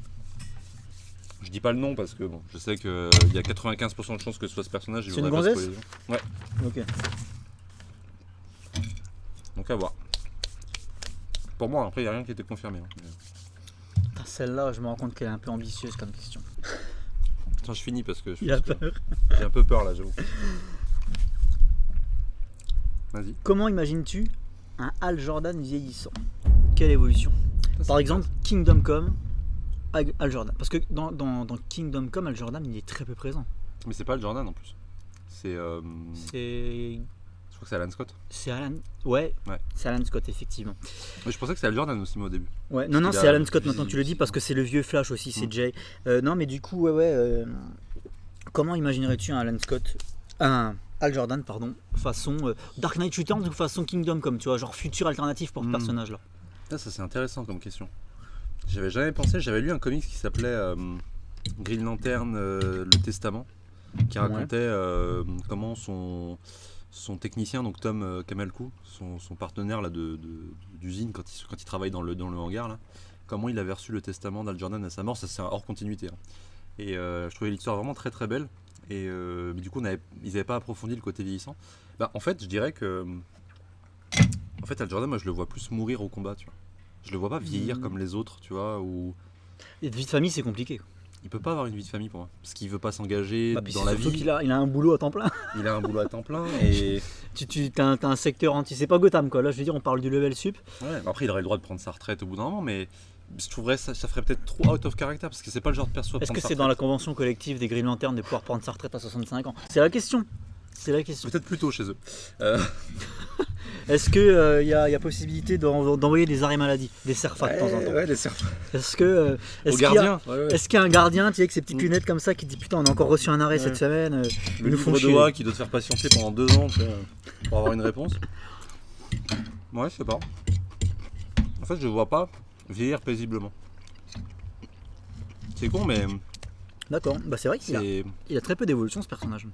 Je dis pas le nom parce que bon, je sais qu'il y a 95% de chances que ce soit ce personnage. C'est une gonzesse ? Ouais. Ok. Donc à voir. Pour moi, après, il n'y a rien qui a été confirmé. Hein. Putain, celle-là, je me rends compte qu'elle est un peu ambitieuse comme question. Attends, je finis parce que Il a peur. j'ai un peu peur là, j'avoue. Vas-y. Comment imagines-tu un Hal Jordan vieillissant? Quelle évolution? Par exemple, Kingdom Come, Hal Jordan. Parce que dans Kingdom Come, Hal Jordan, il est très peu présent. Mais c'est pas le Jordan en plus. C'est. C'est. Je crois que c'est Alan Scott. C'est Alan. Ouais. Ouais. C'est Alan Scott effectivement. Mais je pensais que c'était Al Jordan aussi moi au début. Ouais. Non, qu'il c'est a Alan Scott plus maintenant tu le dis visible. parce que c'est le vieux Flash aussi, c'est Mm. Jay. Non, mais du coup, comment imaginerais-tu un Alan Scott, un Al Jordan, pardon, façon Dark Knight Returns ou façon Kingdom Come, tu vois, genre futur alternatif pour ce Mm. personnage-là. Ah, ça c'est intéressant comme question. J'avais jamais pensé, j'avais lu un comics qui s'appelait Green Lantern, le Testament, qui racontait comment son technicien, donc Tom Kamalkou, son partenaire là, d'usine quand il travaille dans le hangar, là, comment il avait reçu le testament d'Al Jordan à sa mort, ça c'est hors continuité. Hein. Et je trouvais l'histoire vraiment très très belle. Et mais du coup, ils n'avaient pas approfondi le côté vieillissant. Bah, en fait, je dirais que. En fait, Al Jordan, moi je le vois plus mourir au combat, tu vois. Je le vois pas vieillir comme les autres, tu vois, ou. Et de vie de famille, c'est compliqué. Il peut pas avoir une vie de famille pour moi, parce qu'il veut pas s'engager Bah, puis dans c'est la surtout vie. qu'il a un boulot à temps plein. Il a un boulot à temps plein et T'as un secteur entier, c'est pas Gotham quoi. Là, je veux dire, on parle du level sup. ouais, après il aurait le droit de prendre sa retraite au bout d'un moment, mais je trouverais ça ferait peut-être trop out of character parce que c'est pas le genre de perso. à Est-ce que prendre sa c'est dans la retraite. convention collective des Green Lantern de pouvoir prendre sa retraite à 65 ans? C'est la question. C'est la question. Peut-être plutôt chez eux. Est-ce que y a possibilité d'envoyer des arrêts maladie, des CERFA de temps en temps? Ouais, les serpents. Est-ce que Au est-ce qu'il y a- gardien. Ouais, ouais. est-ce qu'il y a un gardien, tu sais, avec ses petites Mm. lunettes comme ça qui dit putain on a encore reçu un arrêt Ouais. cette semaine, Le ils nous font livre de chier. loi qui doit te faire patienter pendant 2 ans tu sais, pour avoir une réponse. Ouais, je sais pas. En fait, je vois pas vieillir paisiblement. C'est con, mais D'accord, bah c'est vrai qu'il a, c'est. il a très peu d'évolution ce personnage.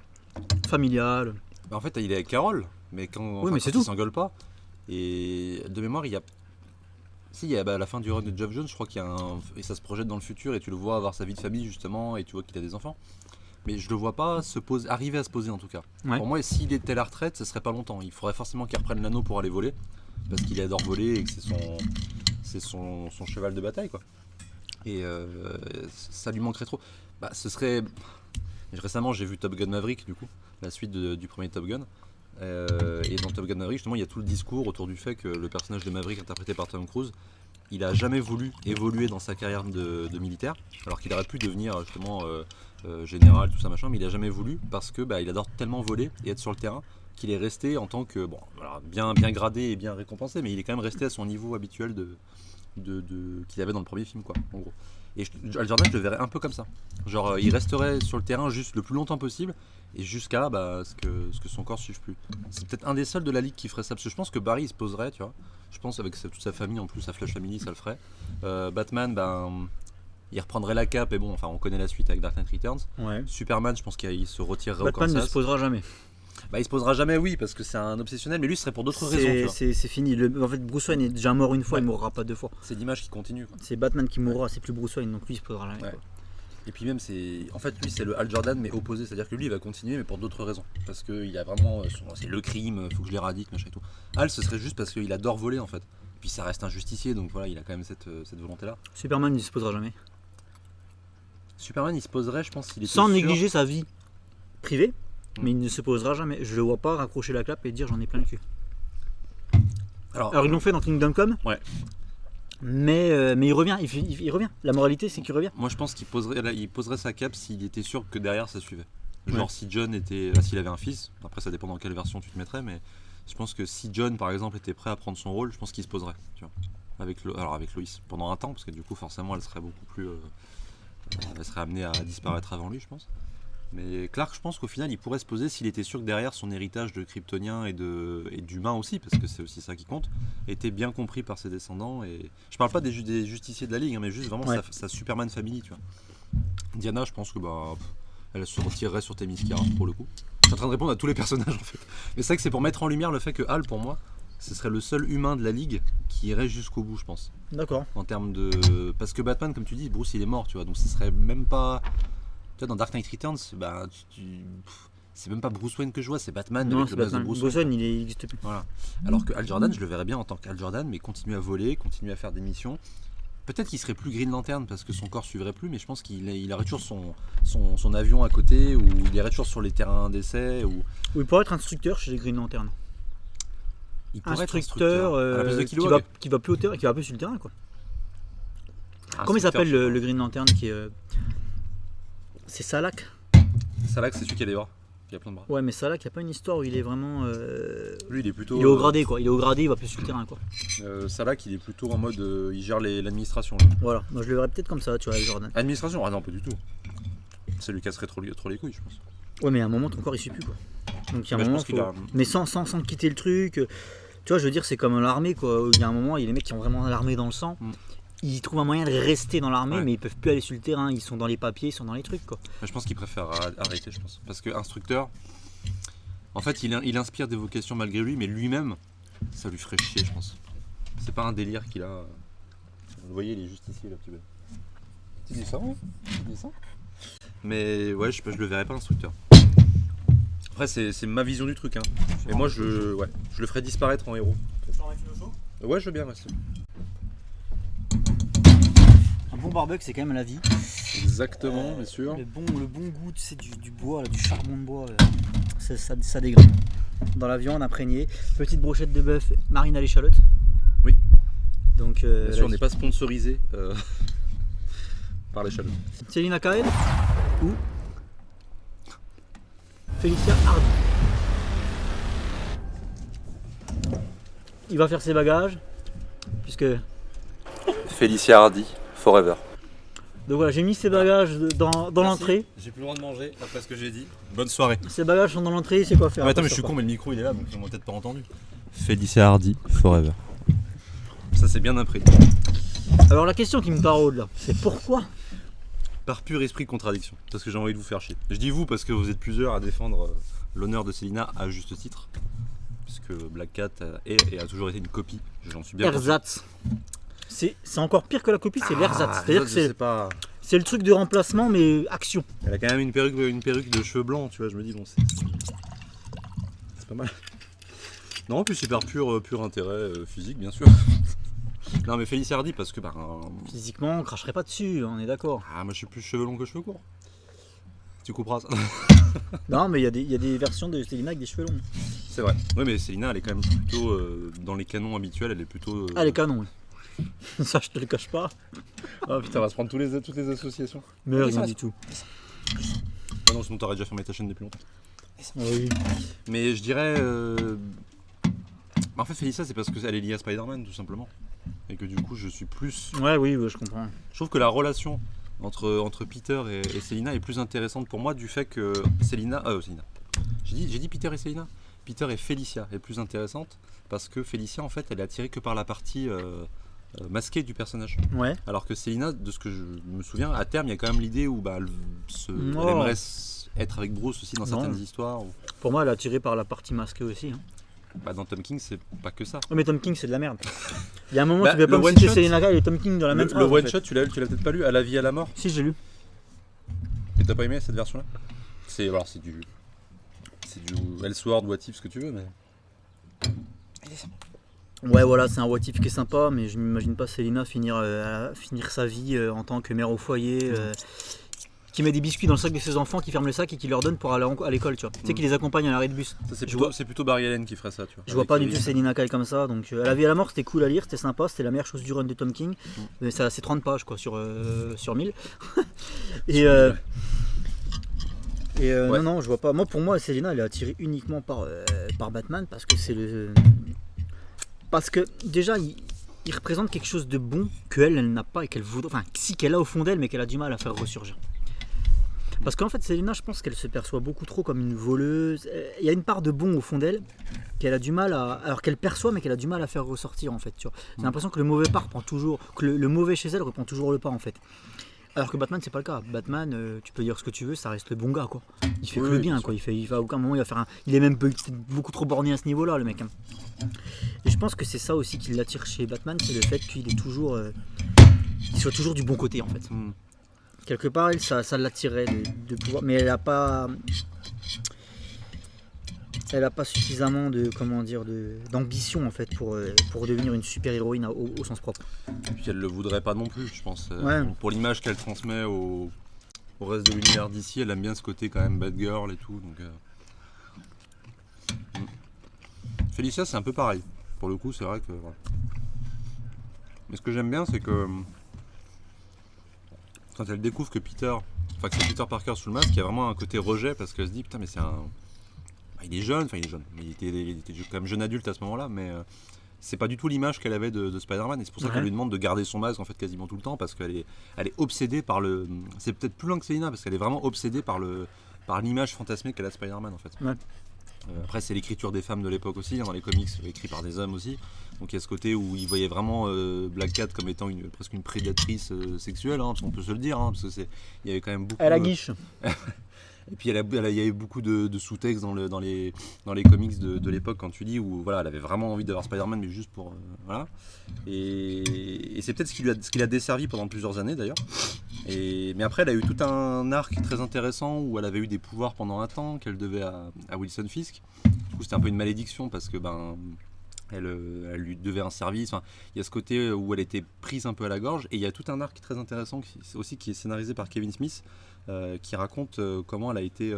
Familial. En fait, il est avec Carole, mais quand mais c'est ils tout. s'engueulent pas. Et de mémoire, il y a. Si, il y a à la fin du run de Geoff Jones, je crois qu'il y a un. Et ça se projette dans le futur, et tu le vois avoir sa vie de famille, justement, et tu vois qu'il a des enfants. Mais je le vois pas arriver à se poser, en tout cas. Ouais. Pour moi, s'il était à la retraite, ce serait pas longtemps. Il faudrait forcément qu'il reprenne l'anneau pour aller voler, parce qu'il adore voler et que c'est son cheval de bataille, quoi. Et ça lui manquerait trop. Bah, ce serait. Récemment, j'ai vu Top Gun Maverick, du coup, la suite du premier Top Gun. Et dans Top Gun Maverick, justement, il y a tout le discours autour du fait que le personnage de Maverick, interprété par Tom Cruise, il a jamais voulu évoluer dans sa carrière de militaire, alors qu'il aurait pu devenir justement général, tout ça machin, mais il a jamais voulu parce que il adore tellement voler et être sur le terrain qu'il est resté en tant que bien gradé et bien récompensé, mais il est quand même resté à son niveau habituel qu'il avait dans le premier film, quoi, en gros. Et Al Jordan, je le verrais un peu comme ça. Genre, il resterait sur le terrain juste le plus longtemps possible et jusqu'à ce que son corps suive plus. C'est peut-être un des seuls de la ligue qui ferait ça, parce que je pense que Barry il se poserait, tu vois. Je pense avec toute sa famille en plus, sa Flash Family, ça le ferait. Batman, il reprendrait la cape et bon, enfin on connaît la suite avec Dark Knight Returns. Ouais. Superman, je pense qu'il se retirerait Batman au ne Kansas. se posera jamais. Il se posera jamais, oui, parce que c'est un obsessionnel, mais lui ce serait pour d'autres raisons, tu vois. C'est fini. En fait, Bruce Wayne est déjà mort une fois, Ouais. il mourra pas deux fois. C'est l'image qui continue, quoi. C'est Batman qui mourra, c'est plus Bruce Wayne, donc lui il se posera jamais. Ouais. quoi. Et puis même en fait lui c'est le Al Jordan mais opposé, c'est-à-dire que lui il va continuer mais pour d'autres raisons. Parce qu'il a vraiment c'est le crime, faut que je l'éradique, machin et tout. Al ce serait juste parce qu'il adore voler en fait. Puis ça reste un justicier donc voilà, il a quand même cette volonté là. Superman il se posera jamais. Superman il se poserait, je pense, s'il était Sans sûr- négliger sa vie privée, Mm. mais il ne se posera jamais. Je le vois pas raccrocher la clap et dire j'en ai plein le cul. Alors, Alors ils l'ont fait dans Kingdom Come. Ouais. Mais il revient, il revient. La moralité c'est qu'il revient. moi je pense qu'il poserait sa cape s'il était sûr que derrière ça suivait. Genre Ouais. si John était. S'il avait un fils, après ça dépend dans quelle version tu te mettrais, mais je pense que si John par exemple était prêt à prendre son rôle, je pense qu'il se poserait, tu vois. Avec Lois pendant un temps, parce que du coup forcément elle serait beaucoup plus. Elle serait amenée à disparaître avant lui, je pense. Mais Clark, je pense qu'au final il pourrait se poser s'il était sûr que derrière son héritage de kryptonien et d'humain aussi, parce que c'est aussi ça qui compte, était bien compris par ses descendants. Et je parle pas des justiciers de la ligue, hein, mais juste vraiment Ouais. sa Superman Family, tu vois. Diana, je pense que elle se retirerait sur Themyscira pour le coup. Je suis en train de répondre à tous les personnages en fait. Mais c'est vrai que c'est pour mettre en lumière le fait que Hal, pour moi, ce serait le seul humain de la ligue qui irait jusqu'au bout, je pense. D'accord. En termes de. Parce que Batman, comme tu dis, Bruce il est mort, tu vois, donc ce serait même pas. Tu vois, dans Dark Knight Returns, c'est même pas Bruce Wayne que je vois, c'est Batman Non, avec c'est le masque de Batman. Bruce Bruce Wayne. Wayne il existe plus. Voilà. Alors que Al Jordan, je le verrais bien en tant qu'Al Jordan, mais continuer à voler, continuer à faire des missions. Peut-être qu'il serait plus Green Lantern parce que son corps suivrait plus, mais je pense qu'il aurait toujours son avion à côté, ou il irait toujours sur les terrains d'essai, ou Ou il pourrait être instructeur chez les Green Lantern. il pourrait être Instructeur à la place de qui Kilowog. va plus au terrain, qui va plus sur le terrain quoi. Ah, Comment il instructeur, s'appelle je sais le Green Lantern qui est. C'est Salak. pas. Salak, c'est celui qui a des bras. Il a plein de bras. Ouais, mais Salah qui a pas une histoire où il est vraiment. Lui, il est plutôt. Il est au gradé quoi. Il est au gradé, il va plus sur le terrain quoi. Salah, il est plutôt en mode. Il gère l'administration. Là. Voilà, moi je le verrais peut-être comme ça, tu vois, Jordan. Administration? Ah non, pas du tout. Ça lui casserait trop les couilles, je pense. Ouais, mais à un moment ton corps il suit plus quoi. Donc il y a un Mais je moment. pense qu'il a- Mais sans quitter le truc. Tu vois, je veux dire, c'est comme l'armée quoi. Il y a un moment, il y a les mecs qui ont vraiment l'armée dans le sang. Ils trouvent un moyen de rester dans l'armée, Ouais. mais ils peuvent plus aller sur le terrain. Ils sont dans les papiers, ils sont dans les trucs quoi. Mais je pense qu'il préfère arrêter, je pense. Parce que instructeur, en fait, il inspire des vocations malgré lui, mais lui-même, ça lui ferait chier, je pense. C'est pas un délire qu'il a. Vous voyez, il est juste ici, là, petit peu. Tu dis ça, ouais? Tu dis ça? Mais ouais, je sais pas, je le verrais pas instructeur. Après, c'est ma vision du truc, hein. Et moi, je le ferais disparaître en héros. Ouais, je veux bien, merci. Un bon barbecue, c'est quand même la vie. Exactement, bien sûr. Le bon goût, c'est du bois, là, du charbon de bois, ça dégrade. Dans la viande imprégnée, petite brochette de bœuf marine à l'échalote. Oui. Donc, Bien sûr, on n'est pas sponsorisé par l'échalote. Céline Akael ou Félicia Hardy. Il va faire ses bagages, puisque. Félicia Hardy, forever. Donc voilà, j'ai mis ses bagages dans l'entrée. J'ai plus le droit de manger après ce que j'ai dit. Bonne soirée. Ses bagages sont dans l'entrée, c'est quoi faire. Ah, attends, mais je suis con, mais le micro il est là donc ils m'ont peut-être pas entendu. Félicia Hardy, forever. Ça c'est bien imprégné. Alors la question qui me taraude là, c'est pourquoi. Par pur esprit de contradiction, parce que j'ai envie de vous faire chier. Je dis vous parce que vous êtes plusieurs à défendre l'honneur de Célina à juste titre. Puisque Black Cat est et a toujours été une copie, j'en suis bien conscient. Ersatz. C'est encore pire que la copie, c'est l'ersatz. C'est-à-dire que je sais pas. c'est le truc de remplacement, mais action. Elle a quand même une perruque de cheveux blancs, tu vois, je me dis bon c'est pas mal. Non, en plus c'est par pur intérêt physique bien sûr. Non mais Félicia Hardy parce que Physiquement, on cracherait pas dessus, on est d'accord. moi je suis plus cheveux longs que cheveux courts. Tu couperas ça. Non, mais il y a des versions de Célina avec des cheveux longs. C'est vrai. Oui mais Célina elle est quand même plutôt dans les canons habituels, elle est plutôt. Ah, les canons, oui. Ça, je te le cache pas. Ah putain, on va se prendre toutes les associations. Mais Oui, rien ça du tout. Ah non, sinon t'aurais déjà fermé ta chaîne depuis longtemps. Oui. Mais je dirais. En fait, Félicia, c'est parce qu'elle est liée à Spider-Man, tout simplement. Et que du coup, je suis plus. Ouais, oui, je comprends. Je trouve que la relation entre Peter et Célina est plus intéressante pour moi du fait que Célina. J'ai dit Peter et Célina. Peter et Félicia est plus intéressante parce que Félicia, en fait, elle est attirée que par la partie masquée du personnage. Ouais. Alors que Célina, de ce que je me souviens, à terme, il y a quand même l'idée où elle Oh. aimerait être avec Bruce aussi dans Non. certaines histoires. Pour moi, elle est attirée par la partie masquée aussi. Hein. Dans Tom King, c'est pas que ça. Oh, mais Tom King, c'est de la merde. Il y a un moment, Bah, tu peux pas le me citer one-shot- Céline Akael et Tom King dans la même Le phrase. en one fait. shot, tu l'as peut-être pas lu, À la vie, à la mort. Si, j'ai lu. Et t'as pas aimé cette version-là? C'est du Elseworld, What If, ce que tu veux, mais. Ouais, voilà, c'est un what if qui est sympa, mais je m'imagine pas Célina finir sa vie en tant que mère au foyer, qui met des biscuits dans le sac de ses enfants, qui ferme le sac et qui leur donne pour aller à l'école, tu vois. Tu sais, qui les accompagne à l'arrêt de bus. Ça, Je vois- c'est plutôt Barry Allen qui ferait ça, tu vois. Je vois Avec pas du les- tout Céline Akael comme ça, donc à la vie à la mort c'était cool à lire, c'était sympa, c'était la meilleure chose du run de Tom King. Mais ça c'est 30 pages quoi sur 1000. et Ouais. non, je vois pas. Moi pour moi Célina elle est attirée uniquement par Batman parce que c'est le. Parce que déjà il représente quelque chose de bon qu'elle n'a pas et qu'elle voudrait. Enfin si qu'elle a au fond d'elle mais qu'elle a du mal à faire ressurgir. Parce qu'en fait, Célina, je pense qu'elle se perçoit beaucoup trop comme une voleuse. Il y a une part de bon au fond d'elle qu'elle a du mal à. Alors qu'elle perçoit, mais qu'elle a du mal à faire ressortir en fait. Tu vois. J'ai l'impression que le mauvais pas reprend toujours. Que le mauvais chez elle reprend toujours le pas en fait. Alors que Batman, c'est pas le cas. Batman, tu peux dire ce que tu veux, ça reste le bon gars quoi. Il fait Oui, que le oui, bien bien quoi. Il va à aucun moment, il va faire un. Il est même beaucoup trop borné à ce niveau-là, le mec. Hein. Et je pense que c'est ça aussi qui l'attire chez Batman, c'est le fait qu'il est toujours. Qu'il soit toujours du bon côté en fait. Quelque part, elle, ça l'attirait de pouvoir, mais elle a pas suffisamment de d'ambition en fait pour devenir une super héroïne au sens propre. Et puis elle le voudrait pas non plus, je pense. Ouais. Pour l'image qu'elle transmet au reste de l'univers d'ici, elle aime bien ce côté quand même bad girl et tout. Donc, Félicia, c'est un peu pareil. Pour le coup, c'est vrai que. Voilà. Mais ce que j'aime bien, c'est que quand elle découvre que c'est Peter Parker sous le masque, il y a vraiment un côté rejet parce qu'elle se dit putain mais c'est un il est jeune, mais il était quand même jeune adulte à ce moment-là, mais c'est pas du tout l'image qu'elle avait de Spider-Man, et c'est pour ça qu'elle lui demande de garder son masque en fait quasiment tout le temps, parce elle est obsédée par le... C'est peut-être plus loin que Selina, parce qu'elle est vraiment obsédée par l'image fantasmée qu'elle a de Spider-Man en fait. Ouais. Après c'est l'écriture des femmes de l'époque aussi, dans les comics écrits par des hommes aussi, donc il y a ce côté où il voyait vraiment Black Cat comme étant presque une prédatrice sexuelle, parce qu'on peut se le dire, parce que il y avait quand même beaucoup... Elle a guiche. Et puis il y avait beaucoup de sous-textes dans les comics de l'époque quand tu lis, où voilà, elle avait vraiment envie d'avoir Spider-Man, mais juste pour... voilà. Et c'est peut-être ce qui l'a desservi pendant plusieurs années d'ailleurs. Mais après elle a eu tout un arc très intéressant où elle avait eu des pouvoirs pendant un temps qu'elle devait à Wilson Fisk. Du coup c'était un peu une malédiction parce que elle lui devait un service. Enfin, il y a ce côté où elle était prise un peu à la gorge, et il y a tout un arc très intéressant qui est scénarisé par Kevin Smith, qui raconte comment elle a été...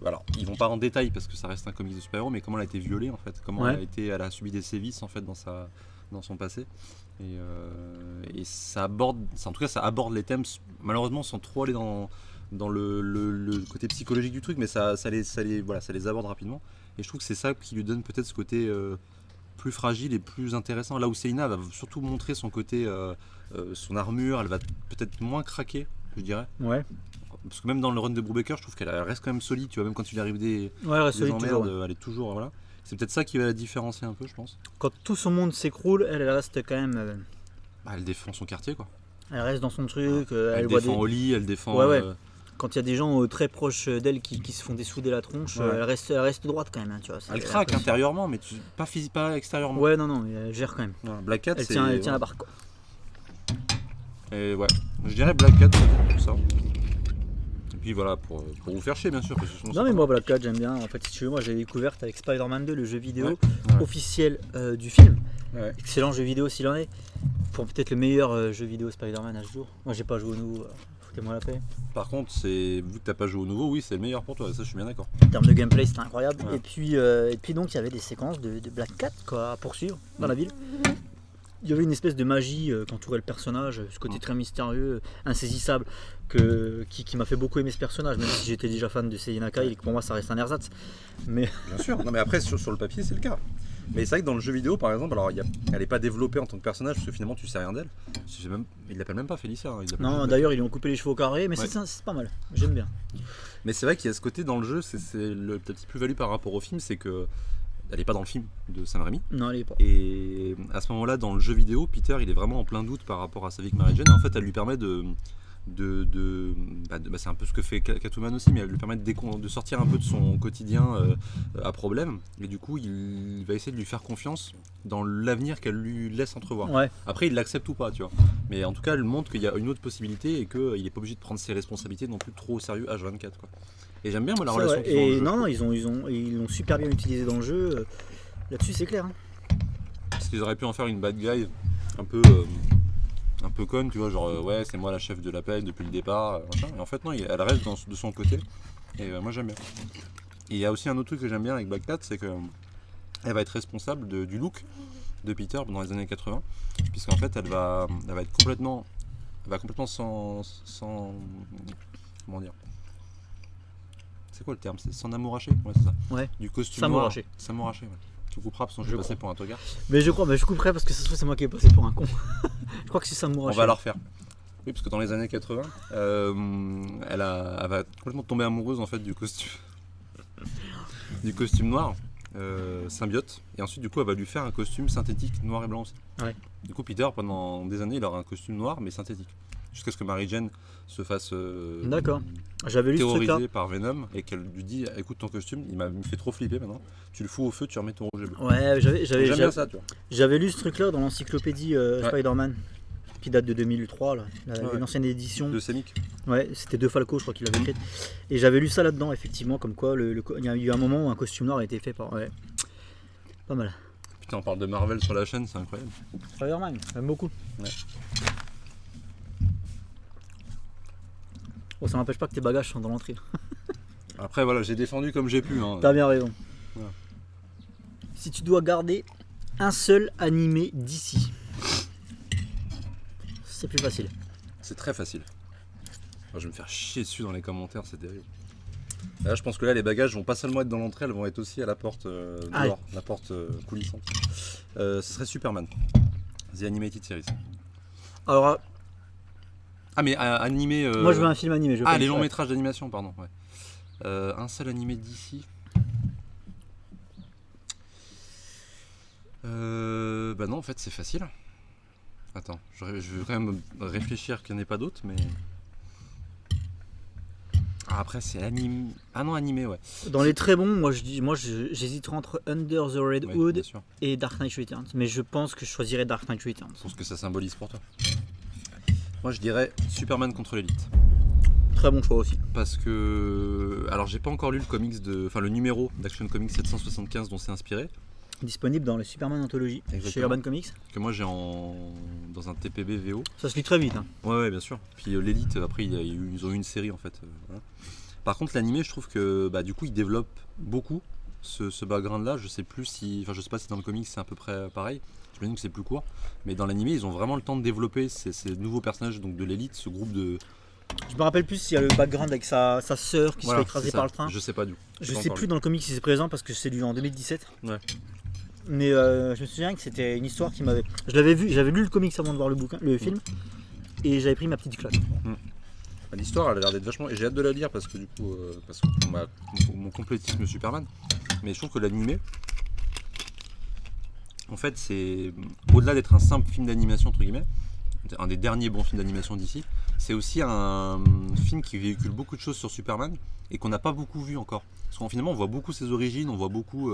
alors, ils vont pas en détail parce que ça reste un comics de super-héros, mais comment elle a été violée en fait, comment elle a subi des sévices en fait dans son passé, et ça aborde, en tout cas ça aborde les thèmes malheureusement sans trop aller dans le côté psychologique du truc, mais ça les aborde rapidement, et je trouve que c'est ça qui lui donne peut-être ce côté plus fragile et plus intéressant, là où Selina va surtout montrer son côté, son armure, elle va peut-être moins craquer, je dirais. Ouais. Parce que même dans le run de Brubaker, je trouve qu'elle reste quand même solide, tu vois, même quand il lui arrive des solide, emmerdes, toujours. elle est toujours, voilà. C'est peut-être ça qui va la différencier un peu, je pense. Quand tout son monde s'écroule, elle reste quand même. Elle défend son quartier, quoi. Elle reste dans son truc. Elle défend Oli, elle défend... Ouais. Quand il y a des gens très proches d'elle qui se font dessouder la tronche, elle reste droite quand même, hein, tu vois. Elle craque intérieurement, mais pas extérieurement. Ouais, non, mais elle gère quand même. Ouais, Black Cat, elle tient la barre, quoi. Et ouais, je dirais Black Cat, pour ça. Et puis voilà, pour vous faire chier, bien sûr. Parce que sinon, non, mais moi, Black Cat, j'aime bien. En fait, si tu veux, moi, j'ai découvert avec Spider-Man 2, le jeu vidéo officiel du film. Ouais. Excellent jeu vidéo s'il en est. Pour peut-être le meilleur jeu vidéo Spider-Man à ce jour. Moi, j'ai pas joué au nouveau. Foutez-moi la paix. Par contre, vu que t'as pas joué au nouveau, oui, c'est le meilleur pour toi, ça je suis bien d'accord. En termes de gameplay, c'était incroyable. Ouais. Et puis donc, il y avait des séquences de Black Cat quoi, à poursuivre dans la ville. Il y avait une espèce de magie qu'entourait le personnage, ce côté très mystérieux, insaisissable, qui m'a fait beaucoup aimer ce personnage, même si j'étais déjà fan de Selina Kyle, et que pour moi ça reste un ersatz. Mais... Bien sûr, non mais après sur le papier c'est le cas. Mais c'est vrai que dans le jeu vidéo par exemple, alors elle n'est pas développée en tant que personnage parce que finalement tu sais rien d'elle. Il l'appelle même pas Félicia. Non, d'ailleurs ils lui ont coupé les cheveux au carré, mais c'est pas mal, j'aime bien. Mais c'est vrai qu'il y a ce côté dans le jeu, c'est le petit plus-value par rapport au film, c'est que elle n'est pas dans le film de Sam Raimi. Non, elle est pas. Et à ce moment-là, dans le jeu vidéo, Peter il est vraiment en plein doute par rapport à sa vie avec Mary Jane. Et en fait, elle lui permet c'est un peu ce que fait Catwoman aussi, mais elle lui permet de sortir un peu de son quotidien à problème, et du coup il va essayer de lui faire confiance dans l'avenir qu'elle lui laisse entrevoir. Ouais. Après il l'accepte ou pas, tu vois, mais en tout cas elle montre qu'il y a une autre possibilité et qu'il n'est pas obligé de prendre ses responsabilités non plus trop au sérieux H24 quoi. Et j'aime bien moi la relation qu'ils ont et dans le jeu, ils l'ont super bien utilisé dans le jeu, là-dessus c'est clair, hein. parce qu'ils auraient pu en faire une bad guy un peu conne, tu vois, genre ouais c'est moi la chef de la paix depuis le départ, machin. Et en fait non, elle reste de son côté, et moi j'aime bien. Et il y a aussi un autre truc que j'aime bien avec Black Cat, c'est que elle va être responsable du look de Peter dans les années 80, puisqu'en fait elle va être complètement sans comment dire, c'est quoi le terme, c'est sans amouraché, ouais c'est ça, du costume noir, s'amouraché, ouais. Tu couperas parce que je vais passer pour un togard. Mais je couperai parce que ça se trouve c'est moi qui ai passé pour un con. Je crois que c'est Samouraï. On va la refaire. Oui, parce que dans les années 80, elle va complètement tomber amoureuse en fait du costume noir, symbiote, et ensuite du coup elle va lui faire un costume synthétique noir et blanc aussi. Ouais. Du coup Peter pendant des années il aura un costume noir mais synthétique. Jusqu'à ce que Mary Jane se fasse D'accord. J'avais lu théoriser par Venom et qu'elle lui dit écoute ton costume, il me fait trop flipper maintenant, tu le fous au feu, tu remets ton rouge et bleu. Ouais, j'aime bien ça, tu vois. J'avais lu ce truc là dans l'encyclopédie Spider-Man qui date de 2003 là, l'ancienne édition de Semic. Ouais, c'était De Falco je crois qu'il l'avait écrite. Et j'avais lu ça là-dedans effectivement, comme quoi il y a eu un moment où un costume noir a été fait par... Ouais. Pas mal. Putain, on parle de Marvel sur la chaîne, c'est incroyable. Spider-Man, j'aime beaucoup. Ouais. Bon, ça n'empêche pas que tes bagages sont dans l'entrée. Après voilà, j'ai défendu comme j'ai pu. T'as bien raison. Ouais. Si tu dois garder un seul animé d'ici, c'est plus facile. C'est très facile. Je vais me faire chier dessus dans les commentaires, c'est terrible. Là, je pense que là, les bagages vont pas seulement être dans l'entrée, elles vont être aussi à la porte Ah, dehors, la porte coulissante. Ce serait Superman, The Animated Series. Alors, Ah, mais animé. moi je veux un film animé. Je veux pas Ah, une les longs série. métrages d'animation, pardon. Ouais. Un seul animé d'ici. Bah non, en fait, c'est facile. Attends, je vais quand même réfléchir qu'il n'y en ait pas d'autres, mais. Ah, après, c'est animé. Ah non, animé, ouais. Dans les très bons, j'hésiterais entre Under the Red Ouais, Hood bien sûr. et Dark Knight Returns. Mais je pense que je choisirais Dark Knight Returns. Pour ce que ça symbolise pour toi. Moi, je dirais Superman contre l'élite. Très bon choix aussi. Parce que. Alors, j'ai pas encore lu le comics Enfin, le numéro d'Action Comics 775 dont c'est inspiré. Disponible dans le Superman Anthology chez Exactement. Urban Comics. Que moi, j'ai dans un TPB VO. Ça se lit très vite. Hein. Ouais, bien sûr. Puis l'élite, après, ils ont eu une série en fait. Voilà. Par contre, l'animé, je trouve que du coup, il développe beaucoup ce background-là. Je sais plus si. Enfin, je sais pas si dans le comics c'est à peu près pareil. J'imagine que c'est plus court. Mais dans l'animé, ils ont vraiment le temps de développer ces nouveaux personnages donc de l'élite, ce groupe de. Je me rappelle plus s'il y a le background avec sa sœur qui se fait écraser c'est ça. par le train. Je sais pas du coup. Je J'ai pas sais encore plus lu. dans le comics si c'est présent parce que c'est lu en 2017. Ouais. Mais je me souviens que c'était une histoire qui m'avait. Je l'avais vu, j'avais lu le comics avant de voir le film. Et j'avais pris ma petite claque. L'histoire, elle a l'air d'être vachement. Et j'ai hâte de la lire parce que du coup, parce que mon complétisme Superman. Mais je trouve que l'animé, en fait, c'est au-delà d'être un simple film d'animation entre guillemets, un des derniers bons films d'animation d'ici, c'est aussi un film qui véhicule beaucoup de choses sur Superman et qu'on n'a pas beaucoup vu encore. Parce qu'en finalement, on voit beaucoup ses origines, on voit beaucoup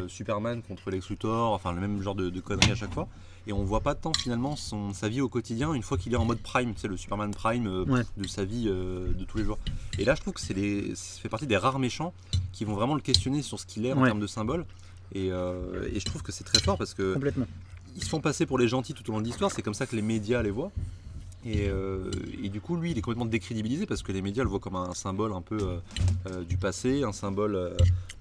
Superman contre Lex Luthor, enfin le même genre de conneries à chaque fois. Et on voit pas tant finalement sa vie au quotidien une fois qu'il est en mode prime, tu sais, le Superman prime de sa vie de tous les jours. Et là, je trouve que ça fait partie des rares méchants qui vont vraiment le questionner sur ce qu'il est en termes de symbole. Et je trouve que c'est très fort parce que Complètement. ils se font passer pour les gentils tout au long de l'histoire, c'est comme ça que les médias les voient. Et du coup, lui, il est complètement décrédibilisé parce que les médias le voient comme un symbole un peu du passé, un symbole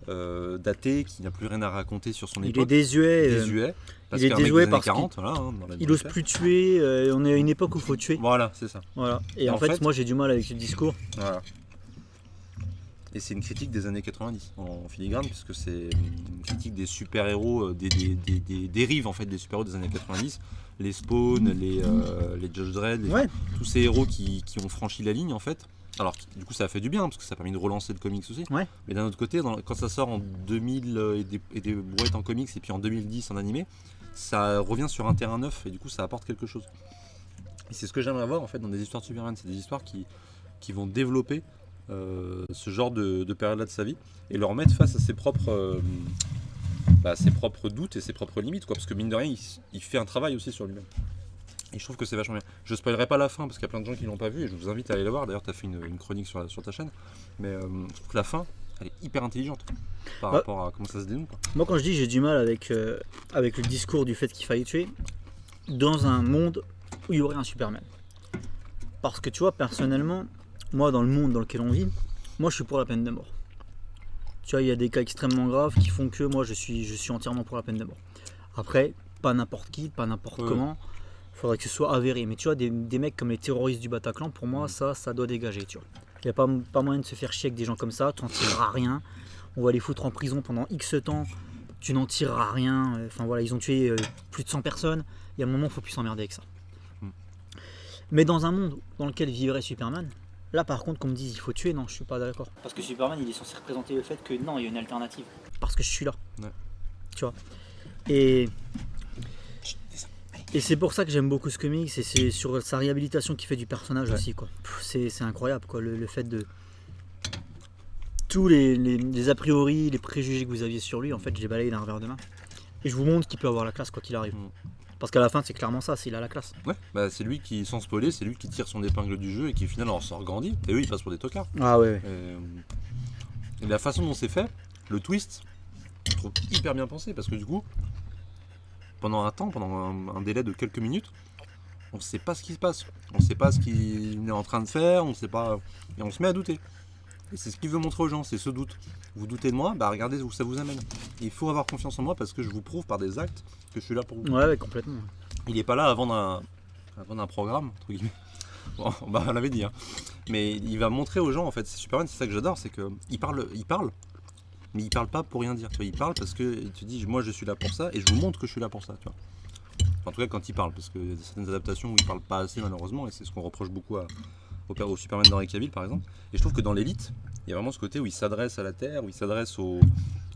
daté qui n'a plus rien à raconter sur son Il est époque. désuet. Désuet. Parce il est qu'un mec désuet des années parce 40, voilà, hein, dans la Il ose plus tuer. On est à une époque où il faut tuer. Voilà, c'est ça. Voilà. Et En en fait, fait- moi j'ai du mal avec ce discours. Voilà. Et c'est une critique des années 90 en filigrane, puisque c'est une critique des super-héros, des dérives en fait des super-héros des années 90, les Spawn, les Judge Dredd, Ouais. tous ces héros qui ont franchi la ligne en fait. Alors du coup ça a fait du bien parce que ça a permis de relancer le comics aussi. Ouais. Mais d'un autre côté, quand ça sort en 2000 et des brouettes en comics et puis en 2010 en animé, ça revient sur un terrain neuf et du coup ça apporte quelque chose. Et c'est ce que j'aimerais voir en fait dans des histoires de Superman, c'est des histoires qui vont développer ce genre de période-là de sa vie et le remettre face à ses propres doutes et ses propres limites, quoi, parce que mine de rien, il fait un travail aussi sur lui-même. Et je trouve que c'est vachement bien. Je spoilerai pas la fin parce qu'il y a plein de gens qui l'ont pas vu et je vous invite à aller la voir. D'ailleurs, tu as fait une chronique sur ta chaîne, mais je trouve que la fin, elle est hyper intelligente par rapport à comment ça se dénoue, quoi. Moi quand je dis j'ai du mal avec le discours du fait qu'il faille tuer dans un monde où il y aurait un Superman. Parce que tu vois, personnellement, moi dans le monde dans lequel on vit, moi je suis pour la peine de mort. Tu vois, il y a des cas extrêmement graves qui font que moi je suis entièrement pour la peine de mort. Après, pas n'importe qui, pas n'importe comment. Faudrait que ce soit avéré. Mais tu vois, des mecs comme les terroristes du Bataclan, pour moi, ça doit dégager, tu vois. Il n'y a pas moyen de se faire chier avec des gens comme ça, tu n'en tireras rien. On va les foutre en prison pendant X temps, tu n'en tireras rien. Enfin voilà, ils ont tué plus de 100 personnes. Il y a un moment, il ne faut plus s'emmerder avec ça. Mais dans un monde dans lequel vivrait Superman, là par contre, qu'on me dise il faut tuer, non, je suis pas d'accord. Parce que Superman, il est censé représenter le fait que non, il y a une alternative. Parce que je suis là. Ouais. Tu vois. Et c'est pour ça que j'aime beaucoup ce comics, et c'est sur sa réhabilitation qui fait du personnage aussi, quoi. C'est incroyable, quoi, le fait de tous les a priori, les préjugés que vous aviez sur lui, en fait, j'ai balayé d'un revers de main. Et je vous montre qu'il peut avoir la classe quoi qu'il arrive. Parce qu'à la fin, c'est clairement ça, c'est il a la classe. Ouais, bah c'est lui qui, sans spoiler, c'est lui qui tire son épingle du jeu et qui au final en sort grandi. Et eux, ils passent pour des tocards. Ah ouais. Et la façon dont c'est fait, le twist, je trouve hyper bien pensé parce que du coup, pendant un délai de quelques minutes, on ne sait pas ce qui se passe. On ne sait pas ce qu'il est en train de faire, on sait pas. Et on se met à douter. Et c'est ce qu'il veut montrer aux gens, c'est ce doute. Vous doutez de moi, bah regardez où ça vous amène. Et il faut avoir confiance en moi parce que je vous prouve par des actes que je suis là pour vous. Ouais, complètement. Il n'est pas là à vendre un programme, entre guillemets. Bon, bah, on l'avait dit. Hein. Mais il va montrer aux gens, en fait, c'est Superman, c'est ça que j'adore, c'est qu'il parle, mais il parle pas pour rien dire. Tu vois, il parle parce que il te dit, moi je suis là pour ça et je vous montre que je suis là pour ça. Tu vois. Enfin, en tout cas, quand il parle, parce qu'il y a certaines adaptations où il parle pas assez, malheureusement, et c'est ce qu'on reproche beaucoup au Superman d'Henry Cavill, par exemple. Et je trouve que dans l'élite, il y a vraiment ce côté où il s'adresse à la Terre, où il s'adresse au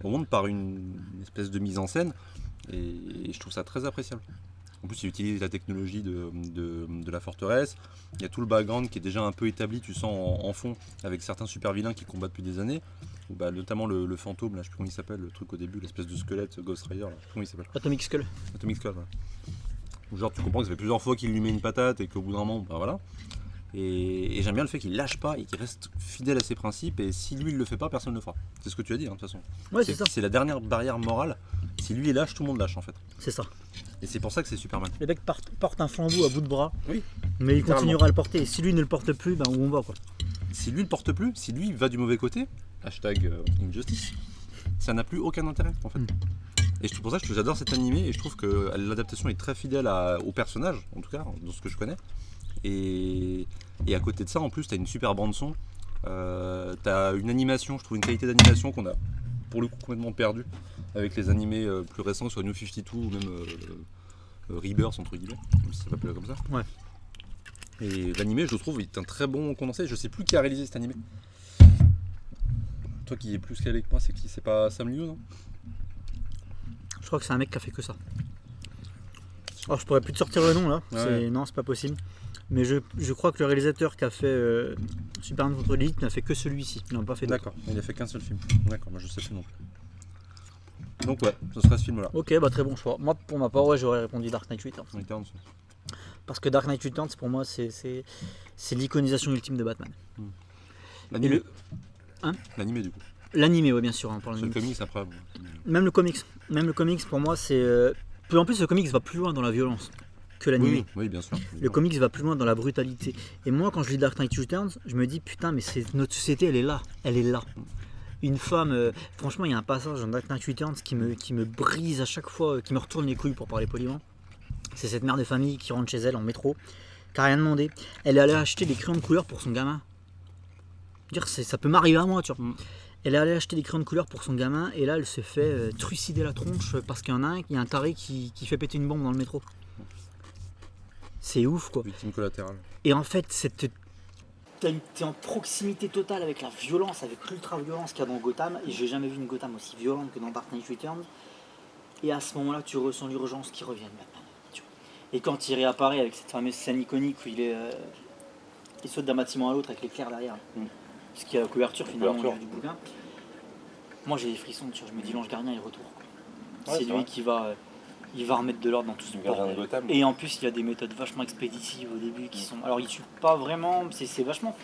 monde par une espèce de mise en scène, et je trouve ça très appréciable. En plus, il utilise la technologie de la forteresse. Il y a tout le background qui est déjà un peu établi, tu sens en fond, avec certains super vilains qui combattent depuis des années. Bah, notamment le fantôme, là, je sais plus comment il s'appelle, le truc au début, l'espèce de squelette Ghost Rider, là, je sais plus comment il s'appelle. Atomic Skull. Atomic Skull, ouais. Où genre tu comprends que ça fait plusieurs fois qu'il lui met une patate et qu'au bout d'un moment, bah voilà. Et j'aime bien le fait qu'il lâche pas et qu'il reste fidèle à ses principes, et si lui il le fait pas, personne ne le fera. C'est ce que tu as dit, hein, de toute façon. Ouais, c'est ça. C'est la dernière barrière morale. Si lui il lâche, tout le monde lâche en fait. C'est ça. Et c'est pour ça que c'est Superman. Le mec porte un flambeau à bout de bras, Oui. mais il Littéralement. continuera à le porter. Et si lui ne le porte plus, ben où on va quoi. Si lui le porte plus, si lui va du mauvais côté, hashtag injustice, ça n'a plus aucun intérêt en fait. Et c'est pour ça que j'adore cet animé, et je trouve que l'adaptation est très fidèle au personnage, en tout cas, dans ce que je connais. Et à côté de ça, en plus, tu as une super bande son, tu as une animation, je trouve une qualité d'animation qu'on a pour le coup complètement perdu avec les animés plus récents, soit New 52 ou même Rebirth entre guillemets, même si ça s'appelle comme ça. Ouais. Et l'animé, je le trouve, est un très bon condensé. Je sais plus qui a réalisé cet animé. Toi qui es plus calé que moi, c'est qui? C'est pas Sam Liu, non? Je crois que c'est un mec qui a fait que ça. Alors je pourrais plus te sortir le nom là, Ouais. non c'est pas possible. Mais je crois que le réalisateur qui a fait Superman contre l'élite n'a fait que celui-ci, il n'a pas fait d'autres. D'accord, il a fait qu'un seul film. D'accord, moi je sais plus non plus. Donc ouais, ce sera ce film-là. Ok, bah très bon choix. Moi pour ma part, ouais, j'aurais répondu Dark Knight Returns. On était en dessous. Parce que Dark Knight Returns pour moi c'est l'iconisation ultime de Batman. L'animé. Et Hein L'animé du coup. L'animé, ouais bien sûr, on parle C'est le de comics après. Bon. Même le comics pour moi c'est... En plus le comics va plus loin dans la violence que l'animé. Oui, bien sûr. Le comics va plus loin dans la brutalité. Et moi, quand je lis Dark Knight Returns, je me dis putain, mais notre société, elle est là. Elle est là. Une femme, franchement, il y a un passage dans Dark Knight Returns qui me brise à chaque fois, qui me retourne les couilles pour parler poliment. C'est cette mère de famille qui rentre chez elle en métro, qui n'a rien demandé. Elle est allée acheter des crayons de couleur pour son gamin. Dire, ça peut m'arriver à moi, tu vois. Elle est allée acheter des crayons de couleur pour son gamin, et là, elle se fait trucider la tronche parce qu'il y a un taré qui fait péter une bombe dans le métro. C'est ouf quoi. Victime collatérale. Et en fait, t'es en proximité totale avec la violence, avec l'ultra-violence qu'il y a dans Gotham. Et j'ai jamais vu une Gotham aussi violente que dans Dark Knight Returns. Et à ce moment-là, tu ressens l'urgence qui revient de Batman. Tu vois. Et quand il réapparaît avec cette fameuse scène iconique où il saute d'un bâtiment à l'autre avec l'éclair derrière. Ce qui est la couverture finalement du bouquin. Moi j'ai des frissons, tu vois, je me dis l'ange gardien il retourne. Ouais, c'est c'est lui vrai. qui va remettre de l'ordre dans tout ce Gardien de bordel. Gotham. Et en plus il y a des méthodes vachement expéditives au début qui sont. Alors il tue pas vraiment, c'est vachement.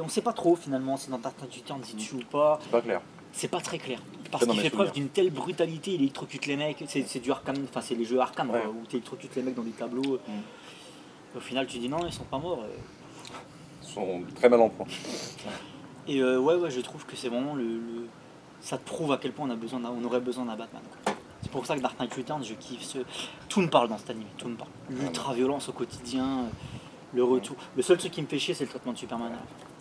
On sait pas trop finalement, c'est dans Dark Knight Returns il tue ou pas. C'est pas clair. C'est pas très clair. Parce Pas dans qu'il mes fait preuve souvenirs. d'une telle brutalité, il électrocute les mecs, c'est du Arkham, enfin c'est les jeux Arkham Ouais. quoi, où tu électrocutes les mecs dans des tableaux. Au final tu dis non ils sont pas morts. Ils sont très mal en point. Et ouais, je trouve que c'est vraiment ça te prouve à quel point on aurait besoin d'un Batman. quoi. C'est pour ça que Dark Knight Returns, je kiffe tout me parle dans cet anime, tout me parle. L'ultra-violence au quotidien, le retour. Le seul truc qui me fait chier, c'est le traitement de Superman.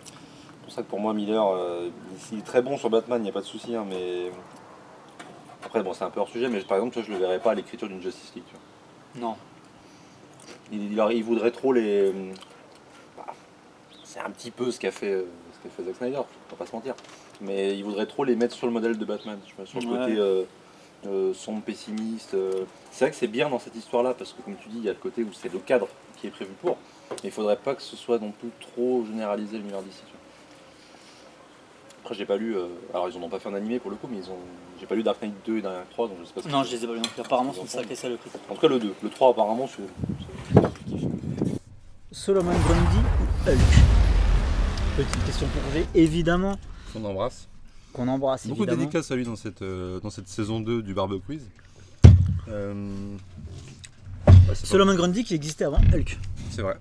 C'est pour ça que pour moi, Miller, il est très bon sur Batman, il n'y a pas de souci, hein, mais. Après, bon, c'est un peu hors sujet, mais par exemple, tu vois, je le verrais pas à l'écriture d'une Justice League. Tu vois. Non. Il voudrait trop les. Bah, c'est un petit peu ce qu'a fait Zack Snyder, on va pas se mentir. Mais il voudrait trop les mettre sur le modèle de Batman, tu vois, sur le côté sombre, pessimiste. C'est vrai que c'est bien dans cette histoire-là, parce que comme tu dis, il y a le côté où c'est le cadre qui est prévu pour. Mais il faudrait pas que ce soit non plus trop généralisé l'univers d'ici. Après, j'ai pas lu. Alors, ils en ont pas fait un animé pour le coup, mais j'ai pas lu Dark Knight 2 et Dark Knight 3, donc je sais pas ce que Non, c'est. je les ai pas lus non plus. Apparemment, c'est une sacrée saloperie. En tout cas, le 2. Le 3, apparemment, c'est Solomon Grundy ou Hulk? Petite question pour G, évidemment, On embrasse. qu'on embrasse Beaucoup de évidemment. dédicaces à lui dans cette saison 2 du Barbe Quiz. Solomon Grundy qui existait avant Hulk. C'est vrai.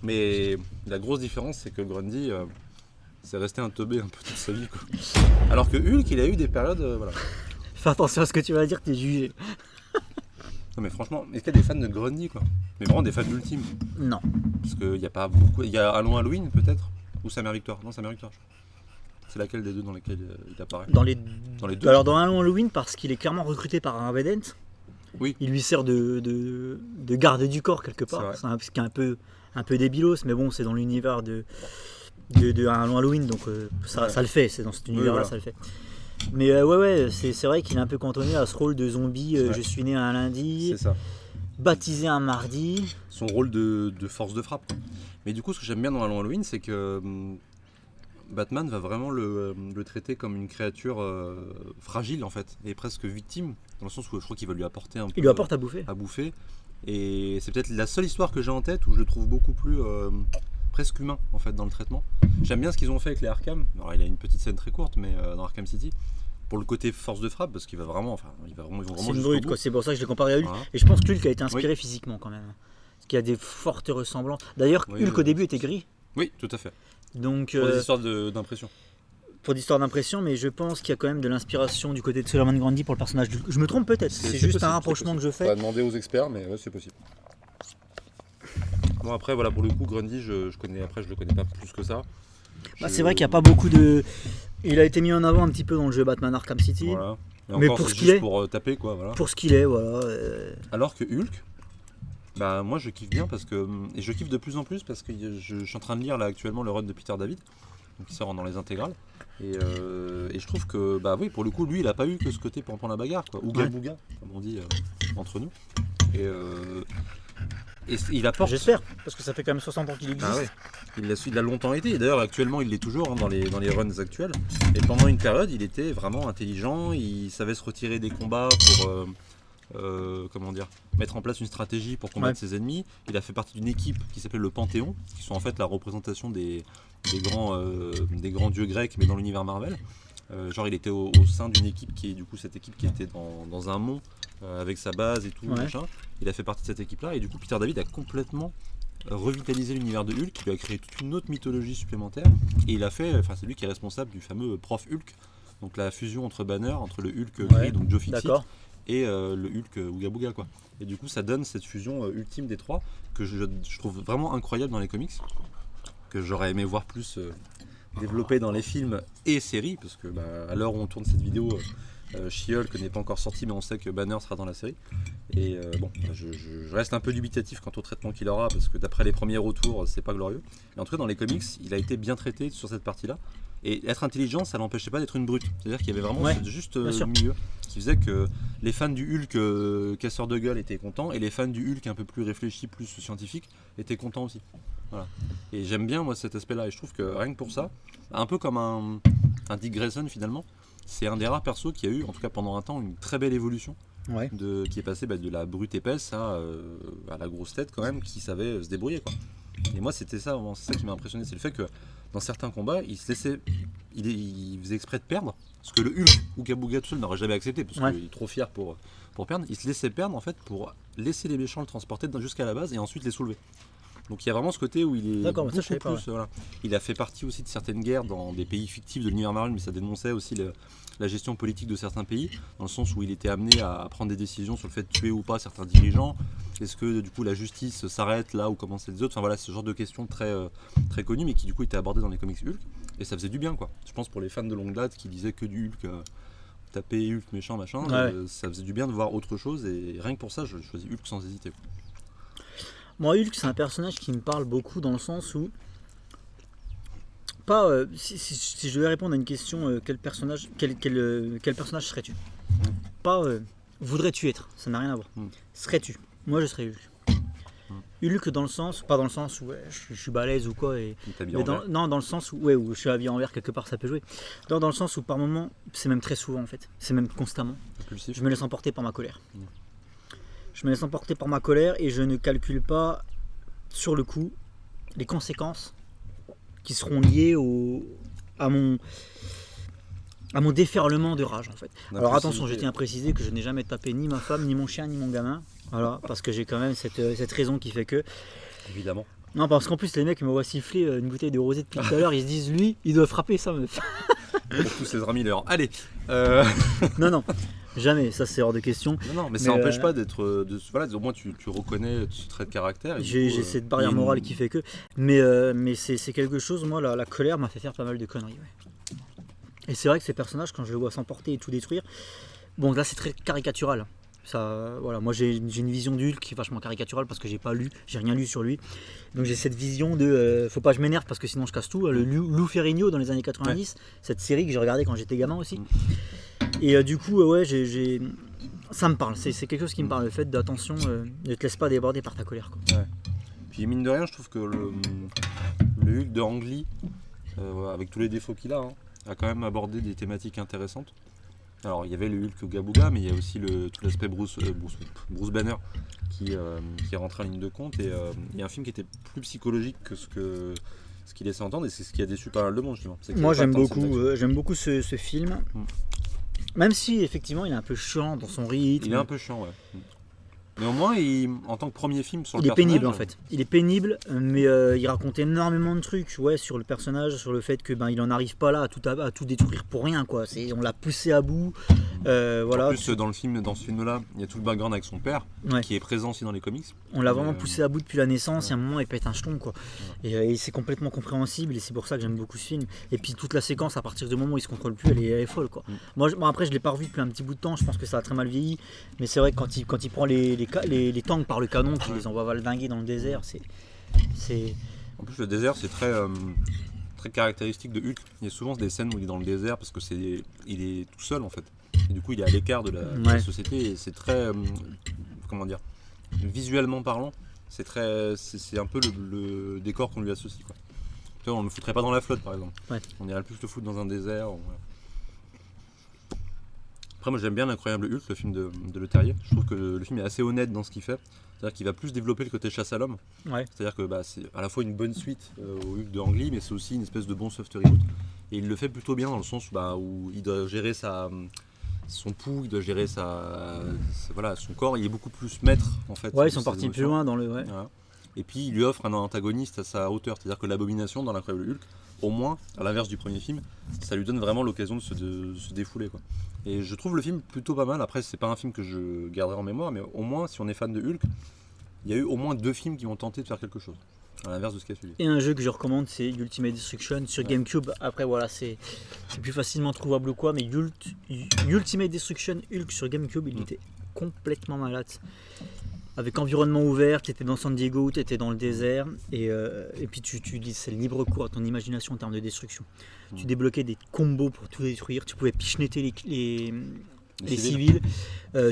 Mais la grosse différence, c'est que Grundy, c'est resté un teubé un peu toute sa vie. Quoi. Alors que Hulk, il a eu des périodes. Voilà. Fais attention à ce que tu vas dire, t'es jugé. Non mais franchement, est-ce qu'il y a des fans de Grundy quoi? Mais vraiment des fans d'Ultime. Non. Parce qu'il n'y a pas beaucoup. Il y a Allons Halloween peut-être? Ou Sa Mère Victoire? Non, Sa Mère Victoire. Je crois. C'est laquelle des deux dans lesquelles il apparaît? Dans les deux. Alors dans Halloween Halloween, parce qu'il est clairement recruté par un Vedent. Oui. Il lui sert de garde du corps quelque part. Ce qui est un peu débilos, mais bon, c'est dans l'univers de Halloween, donc ça le fait. C'est dans cet univers-là, voilà. ça le fait. Mais c'est vrai qu'il est un peu cantonné à ce rôle de zombie. Je suis né un lundi, C'est ça. baptisé un mardi. Son rôle de force de frappe. Mais du coup, ce que j'aime bien dans Allons Halloween, c'est que Batman va vraiment le traiter comme une créature fragile en fait, et presque victime, dans le sens où je crois qu'il va lui apporter un peu. Il lui apporte à bouffer. Et c'est peut-être la seule histoire que j'ai en tête où je le trouve beaucoup plus presque humain en fait dans le traitement. J'aime bien ce qu'ils ont fait avec les Arkham. Alors il a une petite scène très courte, mais dans Arkham City, pour le côté force de frappe, parce qu'il va vraiment, ils vont vraiment C'est une jusqu'au brute, bout. quoi. C'est pour ça que je l'ai comparé à Hulk. Voilà. Et je pense que Hulk a été inspiré physiquement quand même. Parce qu'il y a des fortes ressemblances. D'ailleurs, Hulk au début était gris. Oui, tout à fait. Donc, Pour des histoires d'impression. Pour d'histoire d'impression, mais je pense qu'il y a quand même de l'inspiration du côté de Solomon Grundy pour le personnage d'Hulk. Je me trompe peut-être, c'est juste possible, un rapprochement que je On fais. va demander aux experts, mais ouais, c'est possible. Bon après voilà, pour le coup Grundy je le connais pas plus que ça. C'est vrai qu'il n'y a pas beaucoup de... Il a été mis en avant un petit peu dans le jeu Batman Arkham City. Voilà. Et Mais encore, pour c'est ce qu'il juste est. pour taper quoi, voilà. Pour ce qu'il est, voilà. Alors que Hulk, bah moi je kiffe bien parce que, et je kiffe de plus en plus parce que je suis en train de lire là actuellement le run de Peter David, donc qui sort dans les intégrales, et je trouve que bah oui, pour le coup lui il a pas eu que ce côté pour la bagarre quoi, ouga bouga comme on dit entre nous, et il apporte. J'espère, parce que ça fait quand même 60 ans qu'il existe. Ah ouais. Il a longtemps été, et d'ailleurs actuellement il l'est toujours dans les runs actuels. Et pendant une période il était vraiment intelligent, il savait se retirer des combats pour mettre en place une stratégie pour combattre ses ennemis. Il a fait partie d'une équipe qui s'appelle le Panthéon, qui sont en fait la représentation des grands dieux grecs mais dans l'univers Marvel. Genre il était au sein d'une équipe qui est du coup cette équipe qui était dans un mont avec sa base et tout machin. Il a fait partie de cette équipe là, et du coup Peter David a complètement revitalisé l'univers de Hulk, il a créé toute une autre mythologie supplémentaire, et c'est lui qui est responsable du fameux Prof Hulk, donc la fusion entre Banner, entre le Hulk gris, donc Joe Fixit, et le Hulk Ouga Booga quoi. Et du coup ça donne cette fusion ultime des trois que je trouve vraiment incroyable dans les comics, que j'aurais aimé voir plus développé dans les films et séries, parce que à l'heure où on tourne cette vidéo, She-Hulk n'est pas encore sorti, mais on sait que Banner sera dans la série. Et je reste un peu dubitatif quant au traitement qu'il aura, parce que d'après les premiers retours, c'est pas glorieux. Mais en tout cas, dans les comics, il a été bien traité sur cette partie-là. Et être intelligent, ça l'empêchait pas d'être une brute. C'est-à-dire qu'il y avait vraiment juste le milieu qui faisait que les fans du Hulk casseur de gueule étaient contents, et les fans du Hulk un peu plus réfléchi, plus scientifique, étaient contents aussi. Voilà. Et j'aime bien moi cet aspect-là, et je trouve que rien que pour ça, un peu comme un Dick Grayson finalement, c'est un des rares persos qui a eu, en tout cas pendant un temps, une très belle évolution, qui est passé de la brute épaisse à la grosse tête quand même, qui savait se débrouiller quoi. Et moi c'était ça, c'est ça qui m'a impressionné, c'est le fait que dans certains combats, il faisait exprès de perdre, ce que le Hulk ou Gabuga tout seul n'aurait jamais accepté, parce qu'il est trop fier pour perdre. Il se laissait perdre en fait pour laisser les méchants le transporter jusqu'à la base et ensuite les soulever. Donc il y a vraiment ce côté où il est beaucoup plus. Voilà. Il a fait partie aussi de certaines guerres dans des pays fictifs de l'univers Marvel, mais ça dénonçait aussi la gestion politique de certains pays, dans le sens où il était amené à prendre des décisions sur le fait de tuer ou pas certains dirigeants. Est-ce que du coup la justice s'arrête là où commencent les autres? Enfin voilà, ce genre de questions très, très connues, mais qui du coup étaient abordées dans les comics Hulk, et ça faisait du bien quoi. Je pense pour les fans de longue date qui disaient que du Hulk, taper Hulk méchant machin, ça faisait du bien de voir autre chose, et rien que pour ça je choisis Hulk sans hésiter quoi. Moi, Hulk, c'est un personnage qui me parle beaucoup dans le sens où, si je devais répondre à une question, quel personnage serais-tu? Pas voudrais-tu être, ça n'a rien à voir. Serais-tu? Moi, je serais Hulk. Hulk dans le sens, pas dans le sens où je suis balèze ou quoi, dans le sens où je suis habillé en vert quelque part, ça peut jouer. Dans le sens où par moment, c'est même très souvent en fait, c'est même constamment, je me laisse emporter par ma colère. Je me laisse emporter par ma colère et je ne calcule pas sur le coup les conséquences qui seront liées à mon déferlement de rage en fait. Alors attention, je tiens à préciser que je n'ai jamais tapé ni ma femme, ni mon chien, ni mon gamin. Voilà, parce que j'ai quand même cette raison qui fait que... Évidemment. Non, parce qu'en plus les mecs me voient siffler une bouteille de rosé depuis tout à l'heure, ils se disent lui, il doit frapper sa meuf. Pour tous ces Miller. Allez. Non, jamais, ça c'est hors de question. Non, mais ça n'empêche pas d'être. Voilà, au moins tu reconnais ce trait de caractère. J'ai cette barrière morale qui fait que. Mais c'est quelque chose, moi, la colère m'a fait faire pas mal de conneries. Ouais. Et c'est vrai que ces personnages, quand je les vois s'emporter et tout détruire, bon, là c'est très caricatural. Ça, voilà, moi j'ai une vision du Hulk qui est vachement caricaturale parce que j'ai rien lu sur lui. Donc j'ai cette vision de faut pas que je m'énerve parce que sinon je casse tout. Le Lou Ferrigno dans les années 90, cette série que j'ai regardée quand j'étais gamin aussi. Et du coup, ouais, ça me parle. C'est quelque chose qui me parle, le fait d'attention, ne te laisse pas déborder par ta colère. Quoi. Ouais. Puis mine de rien, je trouve que le Hulk de Ang Lee, avec tous les défauts qu'il a quand même abordé des thématiques intéressantes. Alors il y avait le Hulk Gabuga, mais il y a aussi tout l'aspect Bruce Banner qui est rentré en ligne de compte. Et il y a un film qui était plus psychologique que ce qu'il laissait entendre, et c'est ce qui a déçu pas mal de monde justement. Moi j'aime beaucoup ce film. Même si effectivement il est un peu chiant dans son rythme. Il est un peu chiant, ouais. Mais au moins, en tant que premier film sur le personnage... Il est pénible en fait. Il est pénible, mais il raconte énormément de trucs sur le personnage, sur le fait que il en arrive pas là à tout détruire pour rien. Quoi. On l'a poussé à bout. Voilà. En plus, dans ce film-là, il y a tout le background avec son père, qui est présent aussi dans les comics. On l'a vraiment poussé à bout depuis la naissance, et à un moment il pète un jeton. Quoi. Et c'est complètement compréhensible, et c'est pour ça que j'aime beaucoup ce film. Et puis toute la séquence, à partir du moment où il se contrôle plus, elle est folle. Quoi. Moi, après, je l'ai pas revu depuis un petit bout de temps, je pense que ça a très mal vieilli, mais c'est vrai que quand il prend les tanks par le canon qui les envoie valdinguer dans le désert, c'est... En plus le désert c'est très caractéristique de Hulk. Il y a souvent des scènes où il est dans le désert parce que il est tout seul en fait. Et du coup il est à l'écart de la société, et c'est très comment dire, visuellement parlant, c'est un peu le décor qu'on lui associe quoi. Tu vois, on ne le foutrait pas dans la flotte par exemple. Ouais. On irait plus le foutre dans un désert. Après moi j'aime bien l'Incroyable Hulk, le film de Le Terrier. Je trouve que le film est assez honnête dans ce qu'il fait. C'est-à-dire qu'il va plus développer le côté chasse à l'homme. Ouais. C'est-à-dire que c'est à la fois une bonne suite au Hulk de Ang Lee, mais c'est aussi une espèce de bon soft reboot. Et il le fait plutôt bien dans le sens où il doit gérer son pouls, il doit gérer son corps. Il est beaucoup plus maître en fait. Ouais, ils sont partis plus loin dans le... Ouais. Voilà. Et puis il lui offre un antagoniste à sa hauteur. C'est-à-dire que l'Abomination dans l'Incroyable Hulk, au moins, à l'inverse du premier film, ça lui donne vraiment l'occasion de se défouler quoi. Et je trouve le film plutôt pas mal. Après, c'est pas un film que je garderai en mémoire, mais au moins, si on est fan de Hulk, il y a eu au moins 2 films qui ont tenté de faire quelque chose, à l'inverse de ce qui a suivi. Et un jeu que je recommande, c'est Ultimate Destruction sur GameCube. Après, voilà, c'est plus facilement trouvable ou quoi, mais Ultimate Destruction Hulk sur GameCube, il était complètement malade. Avec environnement ouvert, tu étais dans San Diego, tu étais dans le désert, et puis c'est le libre cours à ton imagination en termes de destruction. Tu débloquais des combos pour tout détruire, tu pouvais pichenetter les civils,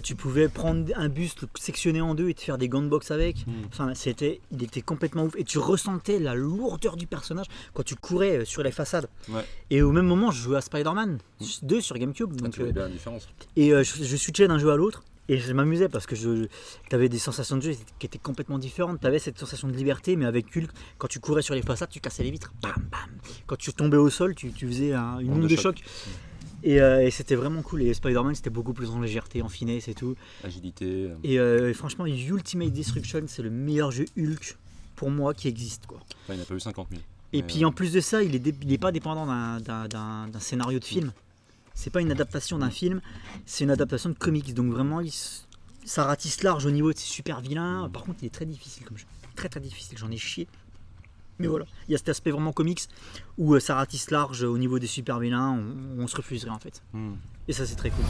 tu pouvais prendre un bus, le sectionner en deux et te faire des gunbox avec. Enfin, il était complètement ouf, et tu ressentais la lourdeur du personnage quand tu courais sur les façades. Ouais. Et au même moment, je jouais à Spider-Man 2 sur GameCube. Donc, tu vois bien la différence. Et je switchais d'un jeu à l'autre. Et je m'amusais parce que tu avais des sensations de jeu qui étaient complètement différentes. Tu avais cette sensation de liberté, mais avec Hulk, quand tu courais sur les façades, tu cassais les vitres. Bam, bam. Quand tu tombais au sol, tu faisais une onde de choc. Et c'était vraiment cool. Et Spider-Man, c'était beaucoup plus en légèreté, en finesse et tout. Agilité. Et franchement, Ultimate Destruction, c'est le meilleur jeu Hulk pour moi qui existe. Quoi. Enfin, il n'a pas eu 50 000. Et puis en plus de ça, il est pas dépendant d'un scénario de film. C'est pas une adaptation d'un film, c'est une adaptation de comics. Donc vraiment, ça ratisse large au niveau de ses super vilains. Par contre, il est très difficile comme jeu. Très très difficile, j'en ai chié. Mais voilà, il y a cet aspect vraiment comics où ça ratisse large au niveau des super vilains, on se refuserait en fait. Et ça, c'est très cool.